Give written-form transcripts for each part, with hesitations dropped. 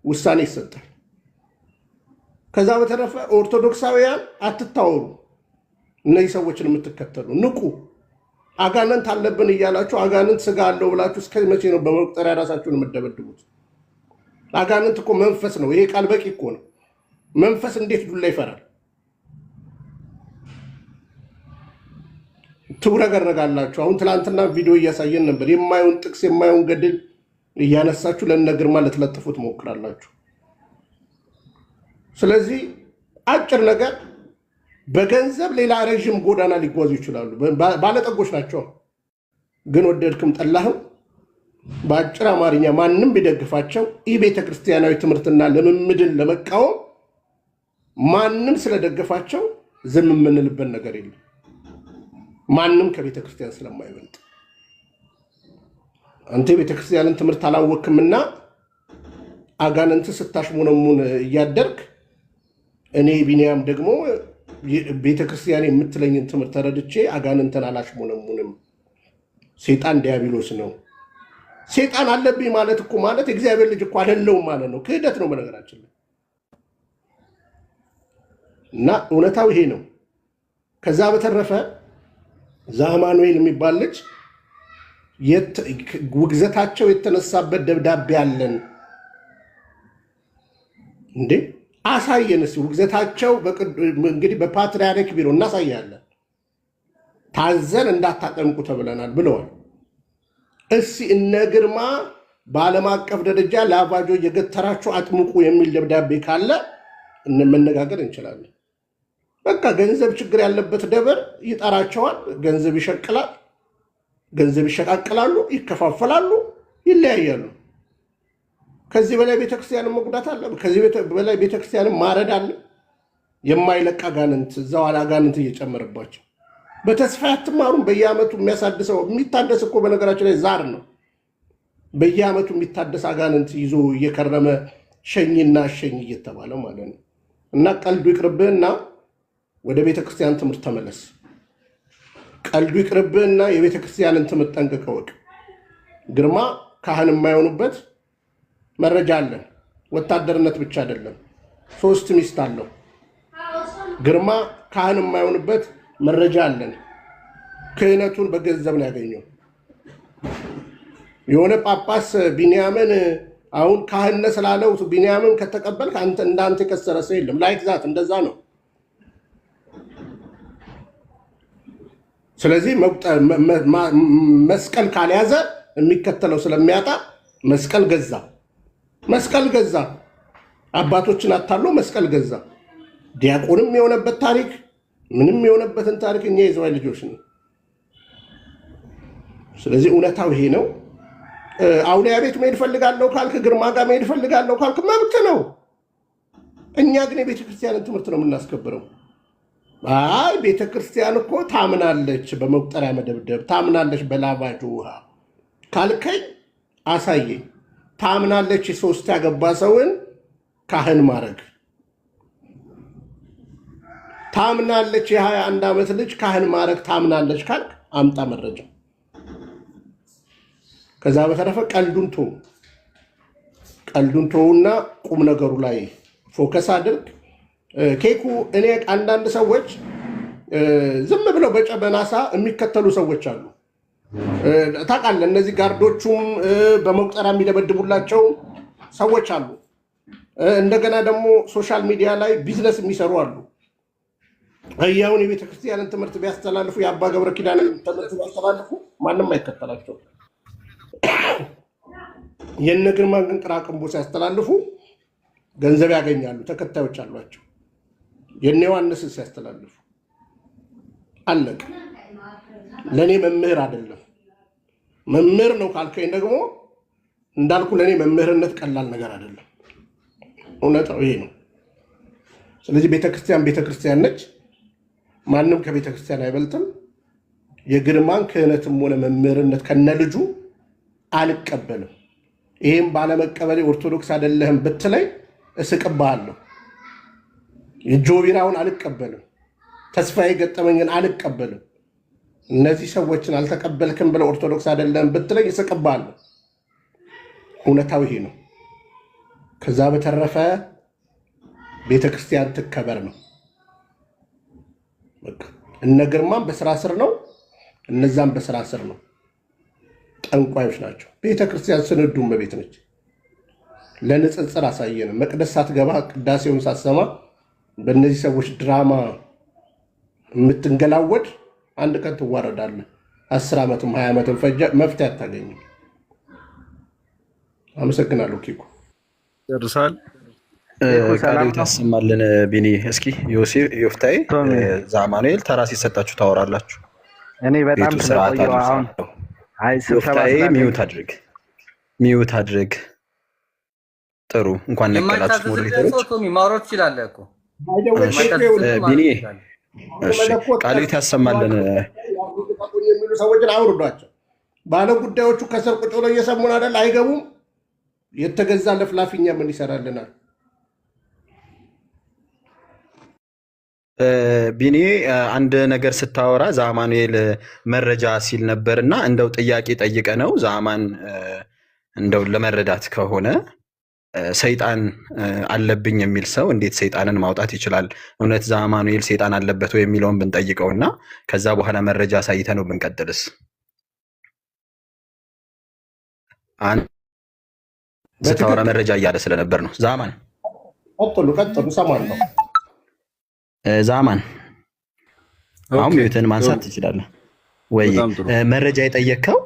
ውሳኔ ይሰጣል። ከዛ በተረፈ ኦርቶዶክሳውያን አትታወሩ። እነዚህ ሰዎችን የምትከተሉ ንቁ። አጋንንት አለብን እያላችሁ አጋንንት ስጋ አለው ብላችሁ እስከ መቼ ነው በመቁጠሪያ ራሳችሁን የምትደበድቡት? አጋንንት እኮ መንፈስ ነው። ይሄ ቃል በቂ እኮ ነው። መንፈስ እንዴት ዱላ ይፈራል? ትውረገረጋላችሁ። አሁን ትላንትና ቪዲዮ እያሳየን ነበር። የማየውን ጥቅስ የማየውን ገድል እያነሳችሁ ለእነ ግርማ ልትለጥፉ ትሞክራላችሁ። ስለዚህ አጭር ነገር በገንዘብ ሌላ ረዥም ጎዳና ሊጓዙ ይችላሉ። ባለጠጎች ናቸው። ግን ወደድክም ጠላህም በአጭር አማርኛ ማንም ቢደግፋቸው ይህ ቤተክርስቲያናዊ ትምህርትና ልምምድን ለመቃወም ማንም ስለደገፋቸው ዝም የምንልበት ነገር የለም። ማንም ከቤተክርስቲያን ስለማይበልጥ አንተ ቤተክርስቲያንን ትምህርት አላወቅምና አጋንንት ስታሽሞነሙን እያደርክ እኔ ቢኒያም ደግሞ ቤተክርስቲያን የምትለኝን ትምህርት ተረድቼ አጋንንትን አላሽሞነሙንም። ሴጣን ዲያብሎስ ነው። ሴጣን አለብኝ ማለት እኮ ማለት እግዚአብሔር ልጅ እኮ አይደለሁም ማለት ነው። ክህደት ነው በነገራችን ላይ እና እውነታው ይሄ ነው። ከዛ በተረፈ ዛማኑኤል የሚባል ልጅ ውግዘታቸው የተነሳበት ደብዳቤ አለን እንዴ? አሳየን እስኪ ውግዘታቸው። እንግዲህ በፓትርያርክ ቢሮ እናሳያለን። ታዘን እንዳታጠምቁ ተብለናል ብለዋል። እስኪ እነ ግርማ በዓለም አቀፍ ደረጃ ለአባጆ እየገተራችሁ አጥምቁ የሚል ደብዳቤ ካለ መነጋገር እንችላለን። በቃ ገንዘብ ችግር ያለበት ደብር ይጠራቸዋል። ገንዘብ ይሸቅላል፣ ገንዘብ ይሸቃቅላሉ፣ ይከፋፈላሉ፣ ይለያያሉ። ከዚህ በላይ ቤተክርስቲያንን መጉዳት አለ? ከዚህ በላይ ቤተክርስቲያንን ማረድ አለ? የማይለቅ አጋንንት እዛው አጋንንት እየጨመረባቸው በተስፋ አትማሩም። በየዓመቱ የሚያሳድሰው የሚታደስ እኮ በነገራችን ላይ ዛር ነው። በየዓመቱ የሚታደስ አጋንንት ይዞ እየከረመ ሸኝና ሸኝ እየተባለ ማለት ነው። እና ቀልዱ ይቅርብህና ወደ ቤተክርስቲያን ትምህርት ተመለስ። ቀልዱ ይቅርብህና የቤተክርስቲያንን ትምህርት ጠንቅቀህ እወቅ። ግርማ ካህን የማይሆኑበት መረጃ አለን። ወታደርነት ብቻ አይደለም፣ 3 ሚስት አለው። ግርማ ካህን የማይሆንበት መረጃ አለን። ክህነቱን በገንዘብ ነው ያገኘው። የሆነ ጳጳስ ቢንያምን አሁን ካህነ ስላለው ቢንያምን ከተቀበልክ አንተ እንዳንተ የከሰረ ሰው የለም። ላይክ ዛት እንደዛ ነው። ስለዚህ መስቀል ካልያዘ የሚከተለው ስለሚያጣ መስቀል ገዛ። አባቶችን አታሎ መስቀል ገዛ። ዲያቆንም የሆነበት ታሪክ ምንም የሆነበትን ታሪክ እኛ የዘዋይ ልጆች ነው። ስለዚህ እውነታው ይሄ ነው። አውሊያ ቤት መሄድ ፈልጋለሁ ካልክ፣ ግርማ ጋር መሄድ ፈልጋለሁ ካልክ መብት ነው። እኛ ግን የቤተክርስቲያንን ትምህርት ነው የምናስከብረው። አይ ቤተክርስቲያን እኮ ታምናለች በመቁጠሪያ መደብደብ፣ ታምናለች በላባጅ ውሃ ካልከኝ አሳየኝ። ታምናለች 3 ያገባ ሰውን ካህን ማድረግ፣ ታምናለች የ21 ዓመት ልጅ ካህን ማድረግ ታምናለች ካልክ አምጣ መረጃ። ከዛ በተረፈ ቀልዱን ተውና ቁም ነገሩ ላይ ፎከስ አድርግ። ኬኩ እኔ አንዳንድ ሰዎች ዝም ብለው በጨበናሳ የሚከተሉ ሰዎች አሉ። ታውቃለህ፣ እነዚህ ጋርዶቹም በመቁጠሪያ የሚደበድቡላቸው ሰዎች አሉ። እንደገና ደግሞ ሶሻል ሚዲያ ላይ ቢዝነስ የሚሰሩ አሉ። አያውን የቤተክርስቲያንን ትምህርት ቢያስተላልፉ፣ የአባ ገብረ ኪዳንን ትምህርት ቢያስተላልፉ ማንም አይከተላቸው። የነ ግርማን ግን ቅራቅንቦ ሲያስተላልፉ ገንዘብ ያገኛሉ፣ ተከታዮች አሏቸው። የነ ዮሐንስን ሲያስተላልፉ አለቅ። ለእኔ መምህር አይደለም። መምህር ነው ካልከኝ ደግሞ እንዳልኩ ለእኔ መምህርነት ቀላል ነገር አይደለም። እውነታው ይሄ ነው። ስለዚህ ቤተክርስቲያን ነች። ማንም ከቤተክርስቲያን አይበልጥም። የግርማን ክህነትም ሆነ መምህርነት ከነልጁ አልቀበልም። ይህም ባለመቀበሌ ኦርቶዶክስ አይደለህም ብትለኝ እስቅብሃለሁ። የጆቢራውን አልቀበልም። ተስፋዬ ገጠመኝን አልቀበልም። እነዚህ ሰዎችን አልተቀበልክም ብለው ኦርቶዶክስ አይደለህም ብትለኝ እስቅብሃለሁ። እውነታው ይሄ ነው። ከዛ በተረፈ ቤተክርስቲያን ትከበር ነው። እነ ግርማም በስራ ስር ነው፣ እነዛም በስራ ስር ነው። ጠንቋዮች ናቸው። ቤተክርስቲያን ስንዱ እመቤት ነች። ለንጽጽር አሳየን። መቅደስ ሳትገባ ቅዳሴውን ሳትሰማ በእነዚህ ሰዎች ድራማ የምትንገላወድ አንድ ቀን ትዋረዳለህ። 10 ዓመትም 20 ዓመትም ፈጀ፣ መፍትሄ አታገኝም። አመሰግናለሁ። ኪኩ ጨርሳል። ቃልዮት ያሰማልን። ቢኒ እስኪ ዮፍታሔ ዘአማኑኤል ተራ ሲሰጣችሁ ታወራላችሁ። እኔ በጣም ቤቱ ስርዓት ስለቆየሁ አሁን ዮፍታሔ ሚዩት አድርግ። ጥሩ እንኳን ነቀላችሁ ሞዴሬተሮች። ማውራት ትችላለህ እኮ ቢኒ። ቃልዮት ያሰማልን። የሚሉ ሰዎችን አውርዷቸው። ባለ ጉዳዮቹ ከስር ቁጭ ብለው እየሰሙን አይደል? አይገቡም። የተገዛ ለፍላፊኛ ምን ይሰራልናል? ቢኒ አንድ ነገር ስታወራ ዘአማኑኤል መረጃ ሲል ነበር እና እንደው ጥያቄ ጠይቀ ነው ዘአማን እንደው ለመረዳት ከሆነ ሰይጣን አለብኝ የሚል ሰው እንዴት ሰይጣንን ማውጣት ይችላል? እውነት ዘአማኑኤል ሰይጣን አለበት ወይ የሚለውን ብንጠይቀው እና ከዛ በኋላ መረጃ አሳይተ ነው ብንቀጥልስ? ስታወራ መረጃ እያለ ስለነበር ነው። ዘአማን ቀጥሉ። ሰማለሁ። ዘአማን አሁን ሚዩትን ማንሳት ትችላለህ ወይ? መረጃ የጠየቅከው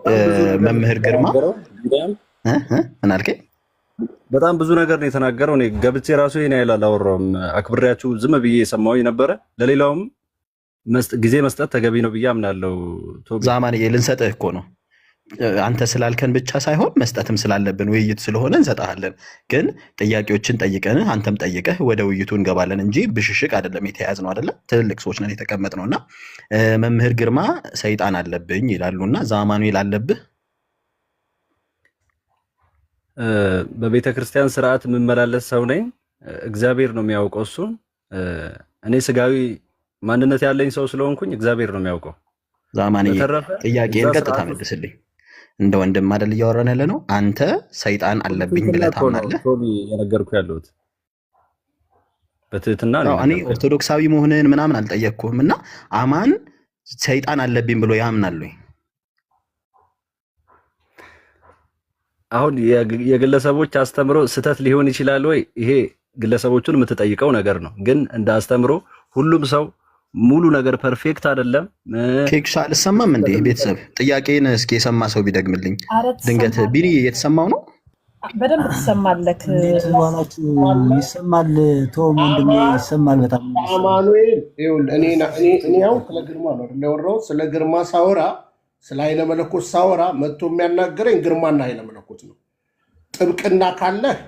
መምህር ግርማ ምን አልከኝ? በጣም ብዙ ነገር ነው የተናገረው። እኔ ገብቼ ራሱ ይሄን ያህል አላወራሁም። አክብሬያችሁ ዝም ብዬ የሰማሁኝ ነበረ። ለሌላውም ጊዜ መስጠት ተገቢ ነው ብዬ አምናለሁ። ዘአማንዬ ልንሰጥህ እኮ ነው። አንተ ስላልከን ብቻ ሳይሆን መስጠትም ስላለብን ውይይት ስለሆነ እንሰጥሃለን። ግን ጥያቄዎችን ጠይቀንህ አንተም ጠይቀህ ወደ ውይይቱ እንገባለን እንጂ ብሽሽቅ አይደለም የተያያዝነው አይደለ? ትልልቅ ሰዎች ነን የተቀመጥነው። እና መምህር ግርማ ሰይጣን አለብኝ ይላሉና ዘአማኑኤል አለብህ? በቤተ ክርስቲያን ስርዓት የምመላለስ ሰው ነኝ። እግዚአብሔር ነው የሚያውቀው እሱን። እኔ ስጋዊ ማንነት ያለኝ ሰው ስለሆንኩኝ እግዚአብሔር ነው የሚያውቀው። ዘአማንዬ ጥያቄን ቀጥታ መልስልኝ። እንደ ወንድም አይደል እያወራን ያለ ነው። አንተ ሰይጣን አለብኝ ብለህ ታምናለህ? የነገርኩ ያለሁት በትህትና ነው። እኔ ኦርቶዶክሳዊ መሆንህን ምናምን አልጠየቅኩህም። እና አማን ሰይጣን አለብኝ ብሎ ያምናል ወይ? አሁን የግለሰቦች አስተምሮ ስህተት ሊሆን ይችላል ወይ? ይሄ ግለሰቦቹን የምትጠይቀው ነገር ነው። ግን እንደ አስተምሮ ሁሉም ሰው ሙሉ ነገር ፐርፌክት አይደለም። ኬክሻ አልሰማም እንዴ? ቤተሰብ ጥያቄን እስኪ የሰማ ሰው ቢደግምልኝ። ድንገት ቢኒ የተሰማው ነው? በደንብ ትሰማለህ። ይሰማል። ቶም ወንድሜ ይሰማል በጣም። አማኑኤል እኔ ያው ስለ ግርማ ነው ያወራሁት። ስለ ግርማ ሳወራ፣ ስለ ኃይለ መለኮት ሳወራ መጥቶ የሚያናገረኝ ግርማና ኃይለ መለኮት ነው። ጥብቅና ካለህ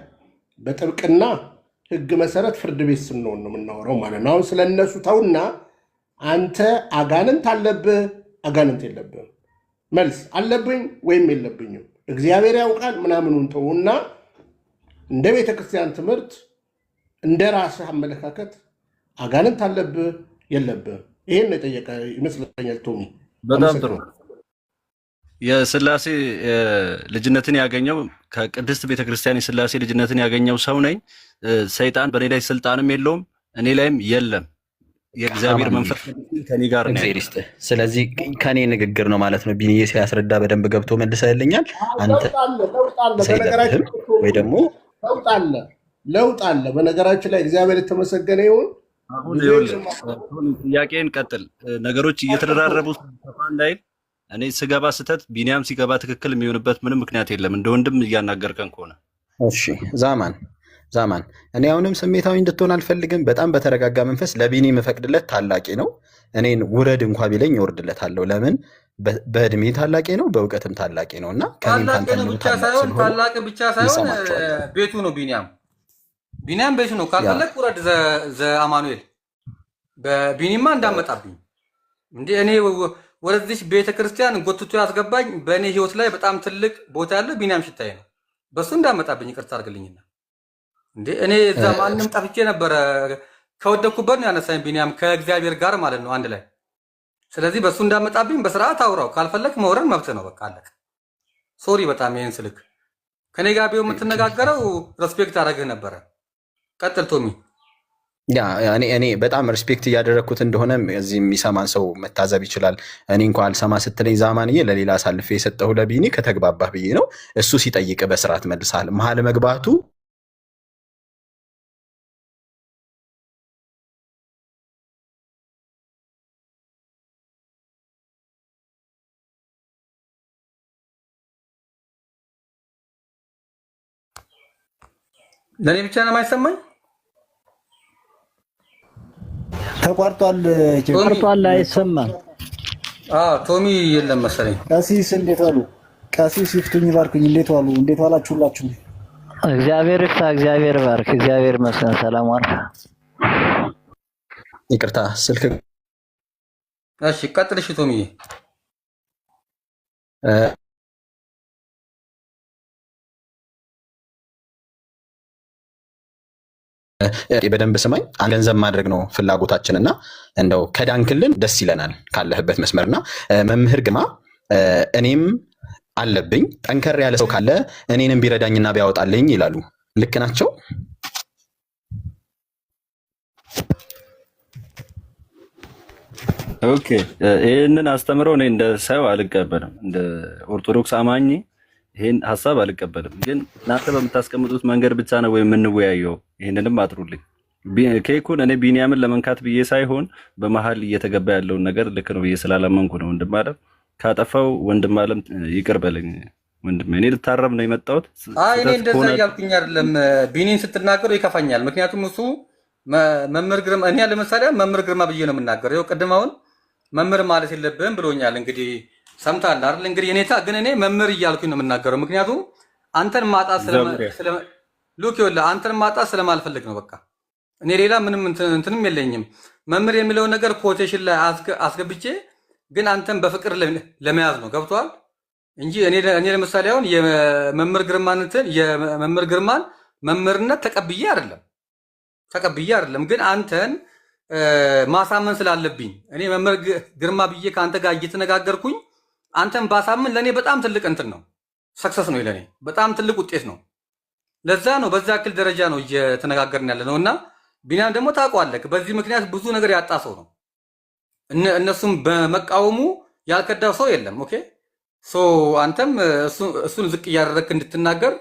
በጥብቅና ሕግ መሰረት ፍርድ ቤት ስንሆን ነው የምናወራው ማለት ነው። አሁን ስለ እነሱ ተውና አንተ አጋንንት አለብህ አጋንንት የለብህም፣ መልስ አለብኝ ወይም የለብኝም እግዚአብሔር ያውቃል ምናምኑን ተውና እንደ ቤተ ክርስቲያን ትምህርት እንደ ራስህ አመለካከት አጋንንት አለብህ የለብህም? ይሄን የጠየቀ ይመስለኛል ቶሚ። በጣም ጥሩ። የስላሴ ልጅነትን ያገኘው ከቅድስት ቤተክርስቲያን የስላሴ ልጅነትን ያገኘው ሰው ነኝ። ሰይጣን በእኔ ላይ ስልጣንም የለውም እኔ ላይም የለም። የእግዚአብሔር መንፈስ ከኔ ጋር ነው። ስለዚህ ከኔ ንግግር ነው ማለት ነው። ቢኒዬ ሲያስረዳ በደንብ ገብቶ መልሰህልኛል። አንተ ሰይጣን ወይ ደግሞ ለውጥ አለ። በነገራችን ላይ እግዚአብሔር የተመሰገነ ይሁን። አሁን ጥያቄን ቀጥል። ነገሮች እየተደራረቡ ሰፋ እንዳይል እኔ ስገባ ስተት ቢኒያም ሲገባ ትክክል የሚሆንበት ምንም ምክንያት የለም። እንደ ወንድም እያናገርከን ከሆነ እሺ። ዛማን እኔ አሁንም ስሜታዊ እንድትሆን አልፈልግም። በጣም በተረጋጋ መንፈስ ለቢኒ የምፈቅድለት ታላቂ ነው። እኔን ውረድ እንኳ ቢለኝ እወርድለታለሁ። ለምን? በእድሜ ታላቂ ነው፣ በእውቀትም ታላቂ ነው። እና ታላቅ ብቻ ሳይሆን ቤቱ ነው። ቢኒያም ቤቱ ነው። ካልፈለግ ውረድ ዘአማኑኤል። በቢኒማ እንዳመጣብኝ እንዴ! እኔ ወደዚህ ቤተክርስቲያን ጎትቶ ያስገባኝ በእኔ ህይወት ላይ በጣም ትልቅ ቦታ ያለው ቢኒያም ሽታዬ ነው። በሱ እንዳመጣብኝ ይቅርታ አድርግልኝና እንዴ እኔ እዛ ማንም ጠፍቼ ነበረ። ከወደኩበት ነው ያነሳኝ ቢኒያም ከእግዚአብሔር ጋር ማለት ነው አንድ ላይ። ስለዚህ በሱ እንዳመጣብኝ በስርዓት አውራው። ካልፈለክ መውረድ መብት ነው። በቃ አለቀ። ሶሪ በጣም ይሄን ስልክ ከኔ ጋር ቢሆን የምትነጋገረው ሬስፔክት አደረግህ ነበረ። ቀጥል ቶሚ። ያ እኔ በጣም ሪስፔክት እያደረግኩት እንደሆነ እዚህ የሚሰማን ሰው መታዘብ ይችላል። እኔ እንኳን አልሰማ ስትለኝ ዛማንዬ ለሌላ አሳልፌ የሰጠሁ ለቢኒ ከተግባባህ ብዬ ነው። እሱ ሲጠይቅ በስርዓት መልሳል። መሀል መግባቱ ለኔ ብቻ ነው የማይሰማኝ? ተቋርጧል። ተቋርጧል፣ አይሰማም። ቶሚ የለም መሰለኝ። ቀሲስ እንዴት ዋሉ? ቀሲስ ይፍቱኝ ባርኩኝ። እንዴት ዋሉ? እንዴት ዋላችሁላችሁ? እግዚአብሔር ይፍታ፣ እግዚአብሔር ባርክ፣ እግዚአብሔር ይመስገን። ሰላም ዋል። ይቅርታ ስልክ። እሺ ቀጥል። እሺ ቶሚ በደንብ ስማኝ። ገንዘብ ማድረግ ነው ፍላጎታችንና እንደው ከዳንክልን ደስ ይለናል ካለህበት መስመርና መምህር ግርማ እኔም አለብኝ ጠንከር ያለ ሰው ካለ እኔንም ቢረዳኝና ቢያወጣልኝ ይላሉ። ልክ ናቸው? ኦኬ። ይህንን አስተምረው እኔ እንደ ሰው አልቀበልም፣ እንደ ኦርቶዶክስ አማኝ ይህን ሀሳብ አልቀበልም። ግን እናንተ በምታስቀምጡት መንገድ ብቻ ነው ወይ የምንወያየው? ይህንንም አጥሩልኝ። ኬኩን እኔ ቢኒያምን ለመንካት ብዬ ሳይሆን በመሀል እየተገባ ያለውን ነገር ልክ ነው ብዬ ስላላመንኩ ነው። ወንድም አለም ካጠፋው ወንድም አለም ይቅር በለኝ ወንድም። እኔ ልታረም ነው የመጣሁት። እኔ እንደዛ እያልኩኝ አይደለም። ቢኒን ስትናገሩ ይከፋኛል። ምክንያቱም እሱ መምህር ግርማ፣ እኔ ለምሳሌ መምህር ግርማ ብዬ ነው የምናገረው። ይኸው ቅድም አሁን መምህር ማለት የለብህም ብሎኛል። እንግዲህ ሰምታል አይደል? እንግዲህ እኔታ ግን እኔ መምህር እያልኩኝ ነው የምናገረው። ምክንያቱም አንተን ማጣት አንተን ማጣት ስለማልፈልግ ነው። በቃ እኔ ሌላ ምንም እንትንም የለኝም። መምህር የሚለውን ነገር ኮቴሽን ላይ አስገብቼ ግን አንተን በፍቅር ለመያዝ ነው። ገብቷል እንጂ እኔ ለምሳሌ አሁን የመምህር ግርማን መምህርነት ተቀብዬ አይደለም ግን አንተን ማሳመን ስላለብኝ እኔ መምህር ግርማ ብዬ ከአንተ ጋር እየተነጋገርኩኝ አንተን ባሳምን ለእኔ በጣም ትልቅ እንትን ነው፣ ሰክሰስ ነው፣ ለእኔ በጣም ትልቅ ውጤት ነው። ለዛ ነው በዛ ያክል ደረጃ ነው እየተነጋገርን ያለ ነው። እና ቢኒያም ደግሞ ታውቀዋለህ፣ በዚህ ምክንያት ብዙ ነገር ያጣ ሰው ነው። እነሱም በመቃወሙ ያልከዳው ሰው የለም። ኦኬ ሶ አንተም እሱን ዝቅ እያደረግክ እንድትናገር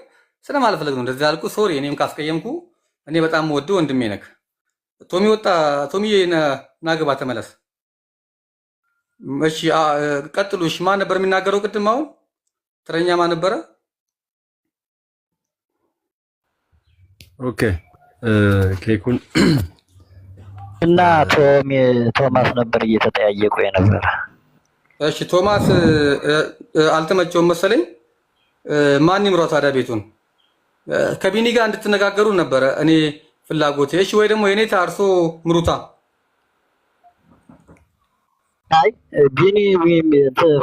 ስለማልፈለግ ነው እንደዚህ ያልኩህ። ሶሪ እኔም ካስቀየምኩ። እኔ በጣም ወድ ወንድሜ ነህ። ቶሚ ወጣ። ቶሚ ናግባ ተመለስ። እሺ ቀጥሉ። እሺ ማን ነበር የሚናገረው ቅድም? አሁን ተረኛ ማን ነበረ? ኦኬ ኬኩን እና ቶማስ ነበር እየተጠያየቁ የነበረ። እሺ ቶማስ አልተመቸውም መሰለኝ። ማን ይምራው ታዲያ ቤቱን? ከቢኒ ጋር እንድትነጋገሩ ነበረ እኔ ፍላጎቴ። እሺ ወይ ደግሞ የኔ ታርሶ ምሩታ። አይ ቢኒ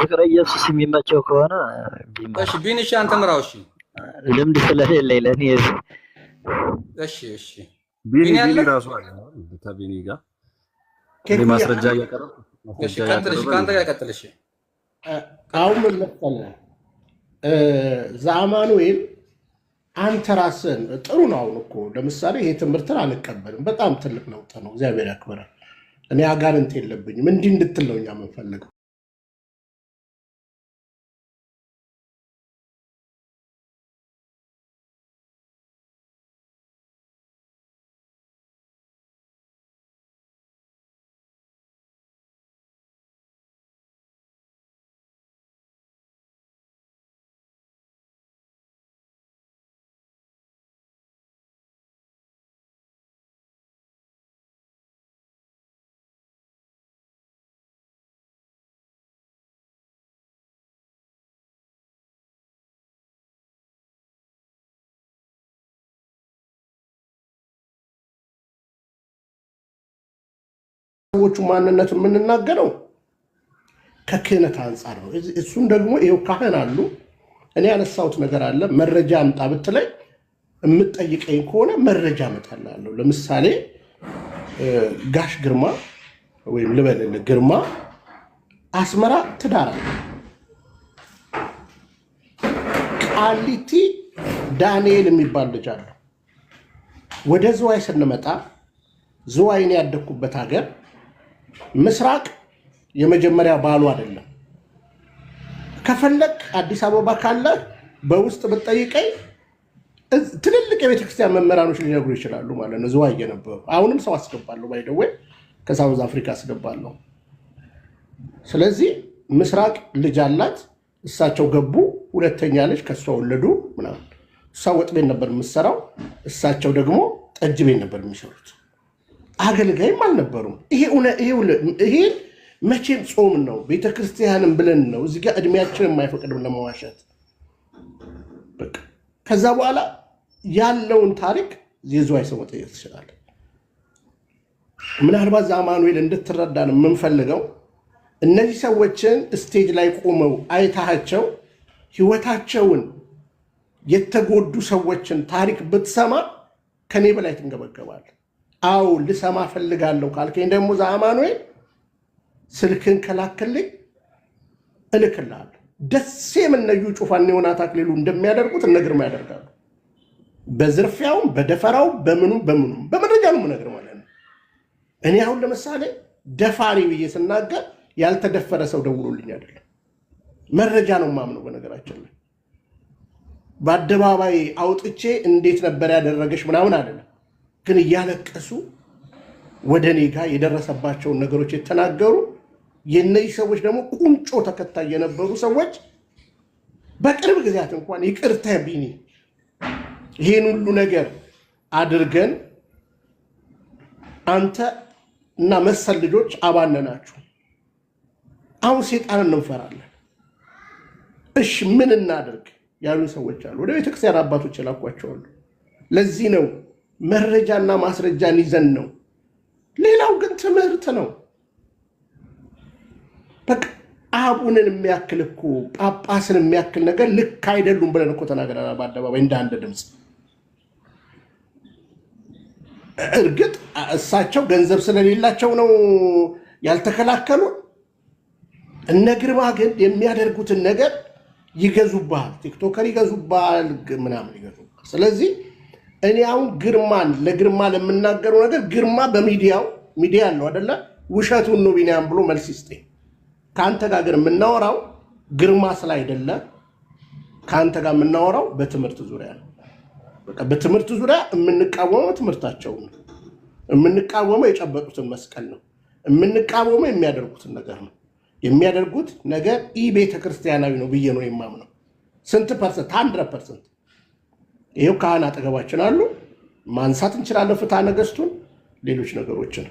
ፍቅረ ኢየሱስ የሚመቸው ከሆነ እሺ ቢኒ። እሺ አንተ ምራው። እሺ ልምድ ስለሌለኝ ለኔ። እሺ ቢኒ ራሱ ከቢኒ ጋር ማስረጃ እያቀረብኩ። እሺ ቀጥል። እሺ ከአንተ ጋር ቀጥል። እሺ አሁን ምን መሰለህ ዘአማኑኤል፣ አንተ ራስህን ጥሩ ነው። አሁን እኮ ለምሳሌ ይሄ ትምህርትን አልቀበልም፣ በጣም ትልቅ ለውጥ ነው፣ እግዚአብሔር ያክብራል። እኔ አጋንንት የለብኝም እንዲህ እንድትል ነው እኛ የምንፈልገው። ሰዎቹ ማንነት የምንናገረው ከክህነት አንጻር ነው። እሱም ደግሞ ይኸው ካህን አሉ። እኔ ያነሳሁት ነገር አለ። መረጃ አምጣ ብትለኝ የምትጠይቀኝ ከሆነ መረጃ እመጣልሃለሁ። ለምሳሌ ጋሽ ግርማ ወይም ልበልልህ ግርማ አስመራ ትዳር አለ። ቃሊቲ ዳንኤል የሚባል ልጅ አለ። ወደ ዝዋይ ስንመጣ ዝዋይን ያደኩበት ሀገር ምስራቅ የመጀመሪያ ባሉ አይደለም። ከፈለክ አዲስ አበባ ካለ በውስጥ ብትጠይቀኝ ትልልቅ የቤተክርስቲያን መምህራኖች ሊነግሩ ይችላሉ ማለት ነው። ዝዋይ የነበሩ አሁንም ሰው አስገባለሁ ባይደዌ ከሳውዝ አፍሪካ አስገባለሁ። ስለዚህ ምስራቅ ልጅ አላት፣ እሳቸው ገቡ። ሁለተኛ ልጅ ከሷ ወለዱ ምናምን። እሷ ወጥ ቤት ነበር የምትሰራው፣ እሳቸው ደግሞ ጠጅ ቤት ነበር የሚሰሩት። አገልጋይም አልነበሩም። ይሄ መቼም ጾም ነው ቤተክርስቲያንም ብለን ነው እዚህ ጋር እድሜያችን የማይፈቅድም ለመዋሸት። በቃ ከዛ በኋላ ያለውን ታሪክ የዝዋይ ሰው መጠየቅ ትችላለህ። ምናልባት ዘአማኑኤል እንድትረዳን የምንፈልገው እነዚህ ሰዎችን ስቴጅ ላይ ቆመው አይታቸው ህይወታቸውን የተጎዱ ሰዎችን ታሪክ ብትሰማ ከኔ በላይ ትንገበገባል። አው ልሰማ ፈልጋለሁ ካልከኝ ደግሞ ዘአማኑኤል ስልክን ከላክልኝ እልክልሃለሁ። ደሴም እነ እዩ ጩፋና ዮናታ አክሊሉ እንደሚያደርጉት እነ ግርማ ያደርጋሉ። በዝርፊያውም በደፈራው በምኑም በመረጃ ነው የምነግርህ ማለት ነው። እኔ አሁን ለምሳሌ ደፋሪ ብዬ ስናገር ያልተደፈረ ሰው ደውሎልኝ አይደለም፣ መረጃ ነው ማምነው። በነገራችን ላይ በአደባባይ አውጥቼ እንዴት ነበር ያደረገሽ ምናምን አይደለም፣ ግን እያለቀሱ ወደ እኔ ጋር የደረሰባቸውን ነገሮች የተናገሩ የነዚህ ሰዎች ደግሞ ቁንጮ ተከታይ የነበሩ ሰዎች በቅርብ ጊዜያት እንኳን ይቅርታ ቢኒ ይሄን ሁሉ ነገር አድርገን አንተ እና መሰል ልጆች አባነናችሁ፣ አሁን ሰይጣንን እንፈራለን፣ እሺ ምን እናድርግ ያሉ ሰዎች አሉ። ወደ ቤተክርስቲያን አባቶች የላኳቸዋሉ። ለዚህ ነው መረጃና ማስረጃን ይዘን ነው። ሌላው ግን ትምህርት ነው። በቃ አቡንን የሚያክል እኮ ጳጳስን የሚያክል ነገር ልክ አይደሉም ብለን እኮ ተናግረናል በአደባባይ እንደ አንድ ድምፅ። እርግጥ እሳቸው ገንዘብ ስለሌላቸው ነው ያልተከላከሉ። እነ ግርማ ግን የሚያደርጉትን ነገር ይገዙባል፣ ቲክቶከር ይገዙባል፣ ምናምን ይገዙባል። ስለዚህ እኔ አሁን ለግርማ ለምናገረው ነገር ግርማ በሚዲያ አለው አይደለ? ውሸቱን ነው ቢኒያም ብሎ መልስ ይስጠኝ። ከአንተ ጋር ግን የምናወራው ግርማ ስላይደለ ከአንተ ጋር የምናወራው በትምህርት ዙሪያ ነው። በቃ በትምህርት ዙሪያ የምንቃወመው ትምህርታቸው ነው። የምንቃወመው የጨበጡትን መስቀል ነው። የምንቃወመው የሚያደርጉትን ነገር ነው። የሚያደርጉት ነገር ቤተ ክርስቲያናዊ ነው ብዬ ነው የማምነው። ስንት ፐርሰንት? 100%። ይሄው ካህን አጠገባችን አሉ፣ ማንሳት እንችላለን። ፍትሐ ነገሥቱን፣ ሌሎች ነገሮችን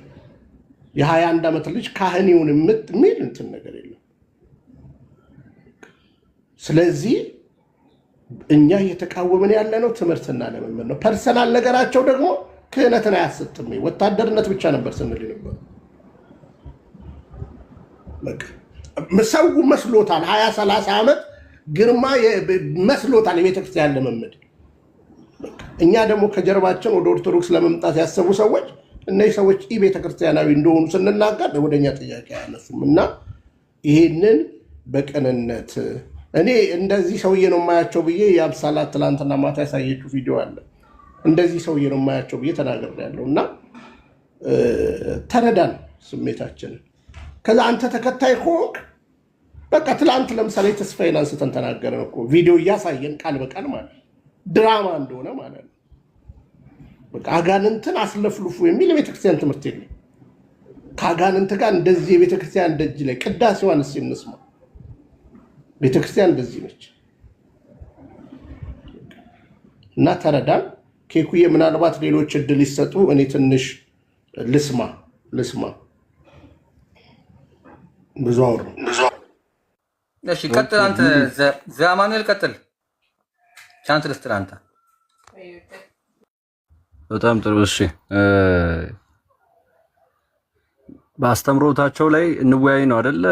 የ21 ዓመት ልጅ ካህን ይሁን የሚል እንትን ነገር የለም። ስለዚህ እኛ እየተቃወምን ያለ ነው ትምህርትና ለመመር ነው። ፐርሰናል ነገራቸው ደግሞ ክህነትን አያሰጥም። ወታደርነት ብቻ ነበር ስንል ነበር። ሰው መስሎታል 20-30 ዓመት ግርማ መስሎታል የቤተክርስቲያን ለመመድ። እኛ ደግሞ ከጀርባችን ወደ ኦርቶዶክስ ለመምጣት ያሰቡ ሰዎች እነዚህ ሰዎች ቤተክርስቲያናዊ እንደሆኑ ስንናገር ወደኛ ጥያቄ አያነሱም። እና ይሄንን በቅንነት እኔ እንደዚህ ሰውዬ ነው የማያቸው ብዬ የአብሳላት ትላንትና ማታ ያሳየችው ቪዲዮ አለ። እንደዚህ ሰውዬ ነው የማያቸው ብዬ ተናግሬያለሁ። እና ተረዳን ስሜታችንን። ከዛ አንተ ተከታይ ከሆንክ በቃ ትላንት ለምሳሌ ተስፋዬን አንስተን ተናገረን እኮ ቪዲዮ እያሳየን ቃል በቃል ማለት ድራማ እንደሆነ ማለት ነው። በቃ አጋንንትን አስለፍልፉ የሚል የቤተክርስቲያን ትምህርት የለም። ከአጋንንት ጋር እንደዚህ የቤተክርስቲያን ደጅ ላይ ቅዳሴዋን እስኪ እንስማ። ቤተክርስቲያን እንደዚህ ነች። እና ተረዳን። ኬኩዬ ምናልባት ሌሎች እድል ይሰጡ፣ እኔ ትንሽ ልስማ ብዙ አውሩ። እሺ ቀጥል አንተ ዘአማኑኤል ቀጥል። ቻንስ ልስጥር አንተ። በጣም ጥሩ። እሺ በአስተምሮታቸው ላይ እንወያይ ነው አይደለ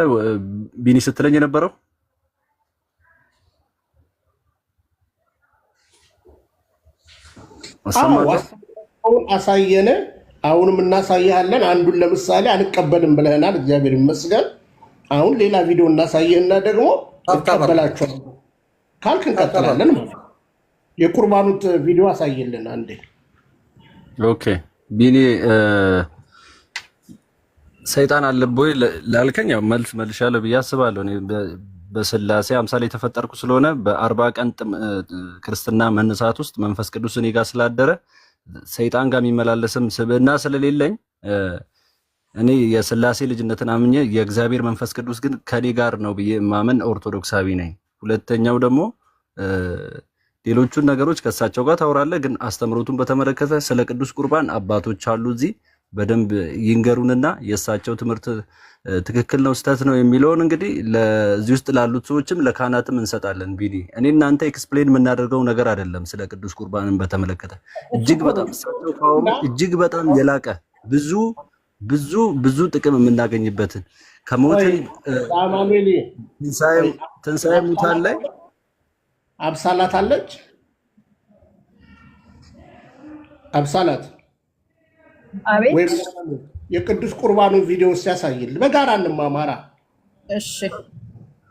ቢኒ ስትለኝ የነበረው? አሁን አሳየነ። አሁንም እናሳያለን። አንዱን ለምሳሌ አንቀበልም ብለናል፣ እግዚአብሔር ይመስገን። አሁን ሌላ ቪዲዮ እናሳየህና ደግሞ እንቀበላቸዋለን ካልክ እንቀጥላለን ማለት ነው። የቁርባኑት ቪዲዮ አሳየልን አንዴ። ኦኬ ቢኒ ሰይጣን አለብኝ ላልከኝ ያው መልስ መልሻለሁ ብዬ አስባለሁ። እኔ በስላሴ አምሳል የተፈጠርኩ ስለሆነ በ40 ቀን ክርስትና መነሳት ውስጥ መንፈስ ቅዱስ እኔ ጋር ስላደረ ሰይጣን ጋር የሚመላለስም ስብዕና ስለሌለኝ እኔ የስላሴ ልጅነትን አምኜ የእግዚአብሔር መንፈስ ቅዱስ ግን ከኔ ጋር ነው ብዬ ማመን ኦርቶዶክሳዊ ነኝ። ሁለተኛው ደግሞ ሌሎቹን ነገሮች ከእሳቸው ጋር ታወራለህ፣ ግን አስተምሮቱን በተመለከተ ስለ ቅዱስ ቁርባን አባቶች አሉ እዚህ በደንብ ይንገሩንና የእሳቸው ትምህርት ትክክል ነው ስህተት ነው የሚለውን እንግዲህ ለዚህ ውስጥ ላሉት ሰዎችም ለካህናትም እንሰጣለን። ቢኒ እኔ እናንተ ኤክስፕሌን የምናደርገው ነገር አይደለም። ስለ ቅዱስ ቁርባንን በተመለከተ እጅግ በጣም እሳቸው ካወሩ እጅግ በጣም የላቀ ብዙ ጥቅም የምናገኝበትን ከሞትን ትንሣኤ ሙታን ላይ አብሳላት አለች። አብሳላት አቤት የቅዱስ ቁርባኑን ቪዲዮ ሲያሳይል በጋራ እንማማራ። እሺ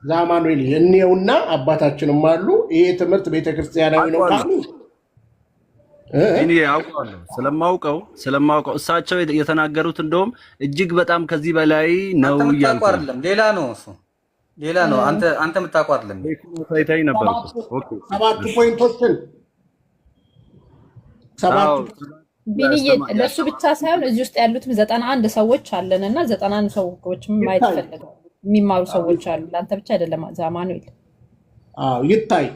ዛማኑኤል እኔውና አባታችንም አሉ። ይሄ ትምህርት ቤተክርስቲያናዊ ነው ካሉ እኔ አውቃለሁ። ስለማውቀው እሳቸው የተናገሩት እንደውም እጅግ በጣም ከዚህ በላይ ነው እያልኩ አይደለም። ሌላ ነው እሱ ሌላ ነው። አንተ የምታውቀው አይደለም። ታይታይ ነበር። ኦኬ ሰባቱ ፖይንቶችን ቢኒዬ ለሱ ብቻ ሳይሆን እዚህ ውስጥ ያሉትም 91 ሰዎች አለንና 91 ሰዎችም ማየት ፈልገው የሚማሩ ሰዎች አሉ። ለአንተ ብቻ አይደለም ዛማኑኤል። ይታይ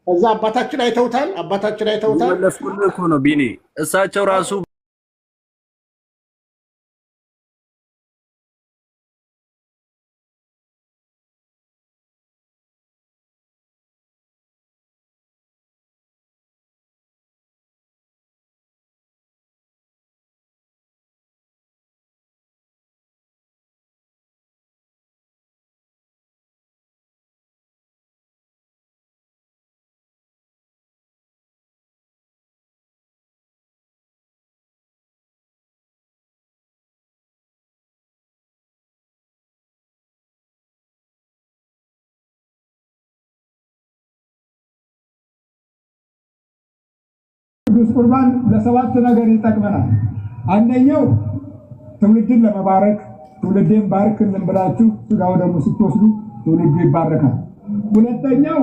እዛ አባታችን አይተውታል። መለስኩልህ እኮ ነው ቢኒ እሳቸው ራሱ ቅዱስ ቁርባን ለሰባት ነገር ይጠቅመናል። አንደኛው ትውልድን ለመባረክ ትውልድን ባርክልን ብላችሁ ስጋው ደግሞ ስትወስዱ ትውልዱ ይባረካል። ሁለተኛው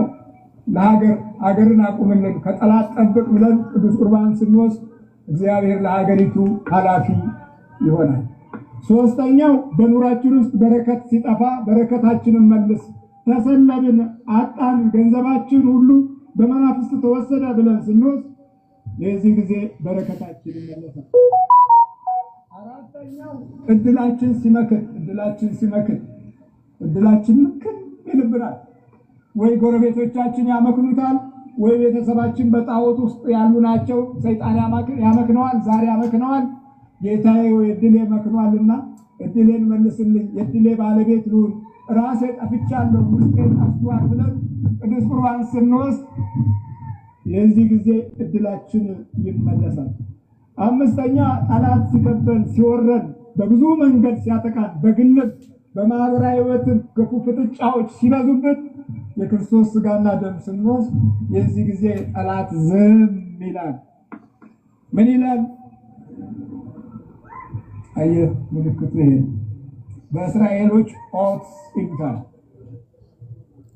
ሀገርን አቁምልን ከጠላት ጠብቅ ብለን ቅዱስ ቁርባን ስንወስድ እግዚአብሔር ለሀገሪቱ ኃላፊ ይሆናል። ሶስተኛው በኑራችን ውስጥ በረከት ሲጠፋ በረከታችንን መልስ፣ ተሰለብን አጣን ገንዘባችን ሁሉ በመናፍስት ተወሰደ ብለን ስንወስድ የዚህ ጊዜ በረከታችን ይመለሳል። አራተኛው እድላችን ምክን ይልብናል። ወይ ጎረቤቶቻችን ያመክኑታል፣ ወይ ቤተሰባችን በጣዖት ውስጥ ያሉ ናቸው። ሰይጣን ያመክነዋል፣ ዛሬ ያመክነዋል። ጌታዬ ወይ እድሌ መክኗልና እድሌን መልስልኝ፣ የእድሌ ባለቤት ልሁን፣ ራሴ ጠፍቻለሁ፣ ውስጤን ጠፍቷል ብለን ቅዱስ ቁርባን ስንወስድ የዚህ ጊዜ እድላችን ይመለሳል። አምስተኛ ጠላት ሲከበን ሲወረን በብዙ መንገድ ሲያጠቃን በግልብ በማህበራዊ ህይወትን ክፉ ፍጥጫዎች ሲበዙበት የክርስቶስ ስጋና ደም ስንወስድ የዚህ ጊዜ ጠላት ዝም ይላል። ምን ይላል? አየህ ምልክቱ ይሄ በእስራኤሎች ኦት ይሉታል።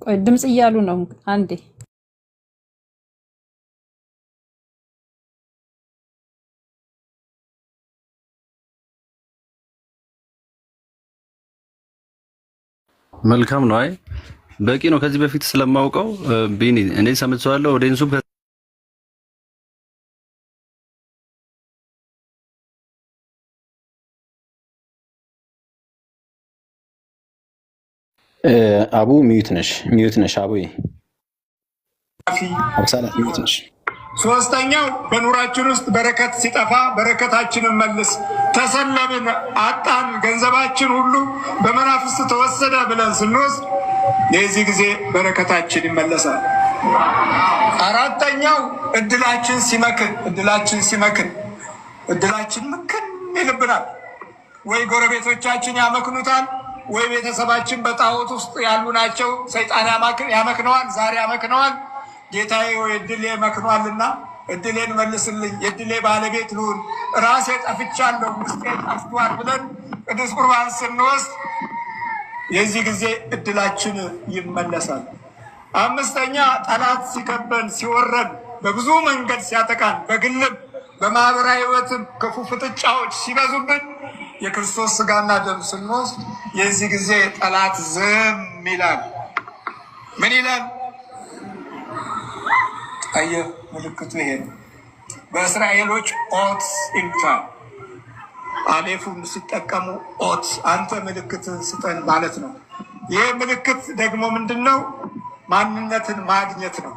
ቆይ ድምጽ እያሉ ነው አንዴ መልካም ነው። አይ በቂ ነው። ከዚህ በፊት ስለማውቀው ቢኒ እኔ ሰምቼዋለሁ። ኦዲየንሱ አቡ ሚዩት ነሽ አቡዬ አብሳላት ሚዩት ነሽ። ሶስተኛው በኑራችን ውስጥ በረከት ሲጠፋ በረከታችንን መልስ፣ ተሰለብን አጣን ገንዘባችን ሁሉ በመናፍስት ተወሰደ ብለን ስንወስድ የዚህ ጊዜ በረከታችን ይመለሳል። አራተኛው እድላችን ምክን ይልብናል። ወይ ጎረቤቶቻችን ያመክኑታል፣ ወይ ቤተሰባችን በጣዖት ውስጥ ያሉ ናቸው። ሰይጣን ያመክነዋል፣ ዛሬ ያመክነዋል። ጌታዬ ወይ እድሌ መክኗልና እድሌን መልስልኝ፣ የእድሌ ባለቤት ልሁን፣ ራሴ ጠፍቻለሁ፣ ውስጤ ጠፍቷል ብለን ቅዱስ ቁርባን ስንወስድ የዚህ ጊዜ እድላችን ይመለሳል። አምስተኛ ጠላት ሲከበን ሲወረን በብዙ መንገድ ሲያጠቃን በግልም በማህበራዊ ሕይወትም ክፉ ፍጥጫዎች ሲበዙብን የክርስቶስ ስጋና ደም ስንወስድ የዚህ ጊዜ ጠላት ዝም ይላል። ምን ይላል? አየህ፣ ምልክቱ ይሄ ነው። በእስራኤሎች ኦት ይሉታል። አሌፉን ሲጠቀሙ ኦት፣ አንተ ምልክት ስጠን ማለት ነው። ይህ ምልክት ደግሞ ምንድን ነው? ማንነትን ማግኘት ነው።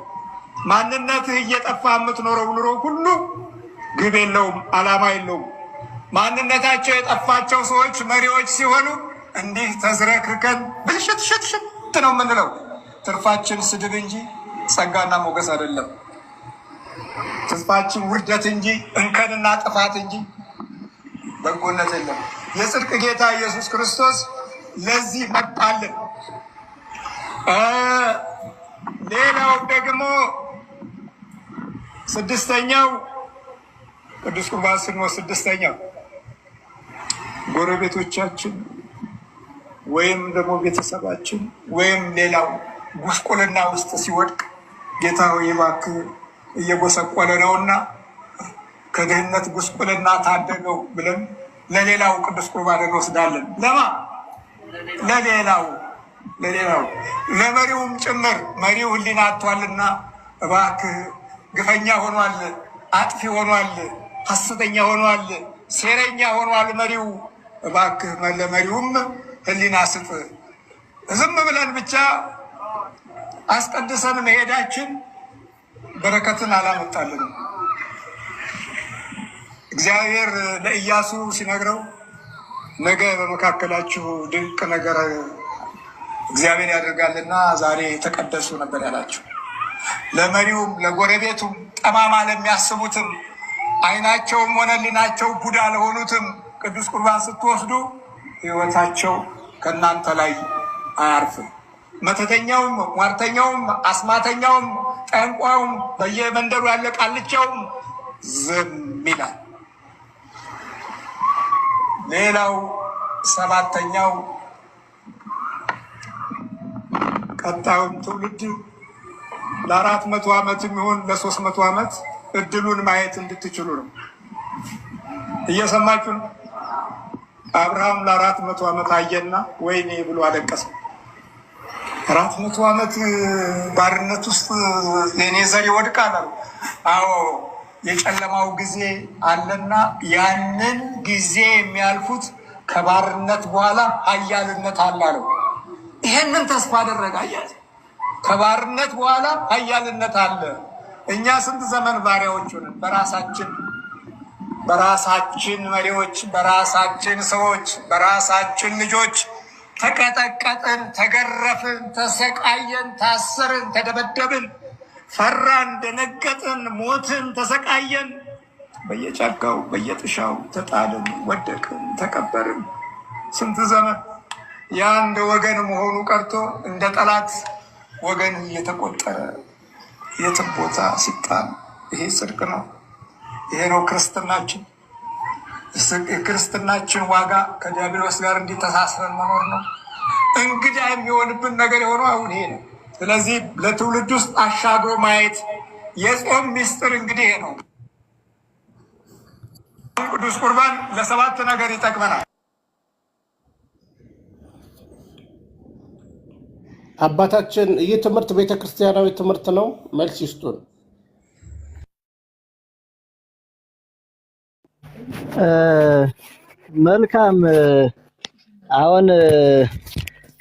ማንነትህ እየጠፋ የምትኖረው ኑሮ ሁሉ ግብ የለውም፣ ዓላማ የለውም። ማንነታቸው የጠፋቸው ሰዎች መሪዎች ሲሆኑ እንዲህ ተዝረክርከን ብልሽትሽትሽት ነው የምንለው። ትርፋችን ስድብ እንጂ ጸጋና ሞገስ አይደለም። ትርፋችን ውርደት እንጂ እንከንና ጥፋት እንጂ በጎነት የለም። የጽድቅ ጌታ ኢየሱስ ክርስቶስ ለዚህ መጣልን። ሌላው ደግሞ ስድስተኛው ቅዱስ ቁርባን ስንወስድ ስድስተኛው ጎረቤቶቻችን ወይም ደግሞ ቤተሰባችን ወይም ሌላው ጉስቁልና ውስጥ ሲወድቅ ጌታ ሆይ እባክህ እየጎሰቆለ ነውና ከድህነት ጉስቁልና ታደገው ብለን ለሌላው ቅዱስ ቁርባን እንወስዳለን። ለማ ለሌላው ለመሪውም ጭምር። መሪው ሕሊና አጥቷልና እባክህ ግፈኛ ሆኗል፣ አጥፊ ሆኗል፣ ሐሰተኛ ሆኗል፣ ሴረኛ ሆኗል መሪው። እባክህ ለመሪውም ሕሊና ስጥ። ዝም ብለን ብቻ አስቀድሰን መሄዳችን በረከትን አላመጣልንም። እግዚአብሔር ለኢያሱ ሲነግረው ነገ በመካከላችሁ ድንቅ ነገር እግዚአብሔር ያደርጋልና ዛሬ ተቀደሱ ነበር ያላቸው። ለመሪውም ለጎረቤቱም ጠማማ ለሚያስቡትም ዓይናቸውም ሆነ ሕሊናቸው ቡዳ ለሆኑትም ቅዱስ ቁርባን ስትወስዱ ሕይወታቸው ከእናንተ ላይ አያርፍም። መተተኛውም፣ ሟርተኛውም፣ አስማተኛውም፣ ጠንቋውም፣ በየመንደሩ ያለ ቃልቻውም ዝም ይላል። ሌላው ሰባተኛው ቀጣዩን ትውልድ ለ400 ዓመት የሚሆን ለ300 ዓመት እድሉን ማየት እንድትችሉ ነው። እየሰማችሁ ነው። አብርሃም ለ400 ዓመት አየና ወይኔ ብሎ አለቀሰ። 400 ዓመት ባርነት ውስጥ የኔ ዘር ይወድቃል አሉ። አዎ የጨለማው ጊዜ አለና ያንን ጊዜ የሚያልፉት ከባርነት በኋላ ኃያልነት አለ አለው። ይሄንን ተስፋ አደረገ። አያት ከባርነት በኋላ ኃያልነት አለ። እኛ ስንት ዘመን ባሪያዎች ሆነን በራሳችን መሪዎች፣ በራሳችን ሰዎች፣ በራሳችን ልጆች ተቀጠቀጥን፣ ተገረፍን፣ ተሰቃየን፣ ታሰርን፣ ተደበደብን፣ ፈራን፣ ደነገጥን፣ ሞትን፣ ተሰቃየን። በየጫካው በየጥሻው ተጣልን፣ ወደቅን፣ ተቀበርን። ስንት ዘመን ያ እንደ ወገን መሆኑ ቀርቶ እንደ ጠላት ወገን እየተቆጠረ የትም ቦታ ሲጣል፣ ይሄ ጽድቅ ነው? ይሄ ነው ክርስትናችን? የክርስትናችን ዋጋ ከዲያብሎስ ጋር እንዲተሳስረን መኖር ነው። እንግዳ የሚሆንብን ነገር የሆነው አሁን ይሄ ነው። ስለዚህ ለትውልድ ውስጥ አሻግሮ ማየት የጾም ሚስጥር እንግዲህ ይሄ ነው። ቅዱስ ቁርባን ለ7 ነገር ይጠቅመናል። አባታችን ይህ ትምህርት ቤተክርስቲያናዊ ትምህርት ነው? መልስ ይስጡን። መልካም። አሁን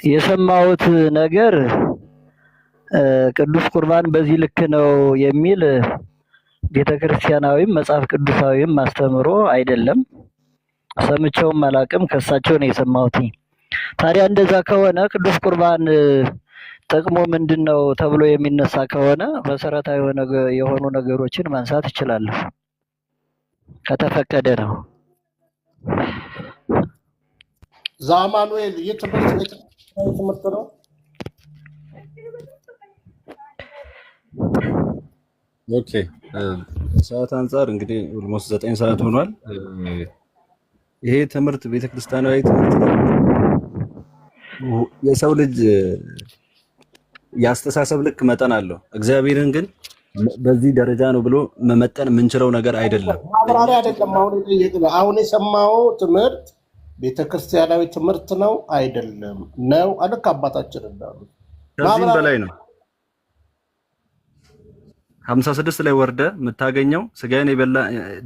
የሰማሁት ነገር ቅዱስ ቁርባን በዚህ ልክ ነው የሚል ቤተክርስቲያናዊም መጽሐፍ ቅዱሳዊም አስተምሮ አይደለም። ሰምቼውም አላቅም፣ ከሳቸው ነው የሰማሁት። ታዲያ እንደዛ ከሆነ ቅዱስ ቁርባን ጥቅሙ ምንድን ነው ተብሎ የሚነሳ ከሆነ መሰረታዊ የሆኑ ነገሮችን ማንሳት እችላለሁ፣ ከተፈቀደ ነው። ዘአማኑኤል ይህ ትምህርት ቤተክርስቲያናዊ ትምህርት ነው? ኦኬ ሰዓት አንጻር እንግዲህ ኦልሞስት 9 ሰዓት ሆኗል። ይሄ ትምህርት ቤተክርስቲያናዊ ትምህርት ነው። የሰው ልጅ የአስተሳሰብ ልክ መጠን አለው። እግዚአብሔርን ግን በዚህ ደረጃ ነው ብሎ መመጠን የምንችለው ነገር አይደለም። ማብራሪያ አይደለም። አሁን የሰማው ትምህርት ቤተክርስቲያናዊ ትምህርት ነው አይደለም ነው አልክ አባታችን እንዳሉ ከዚህም በላይ ነው። 56 ላይ ወርደ የምታገኘው ስጋዬን የበላ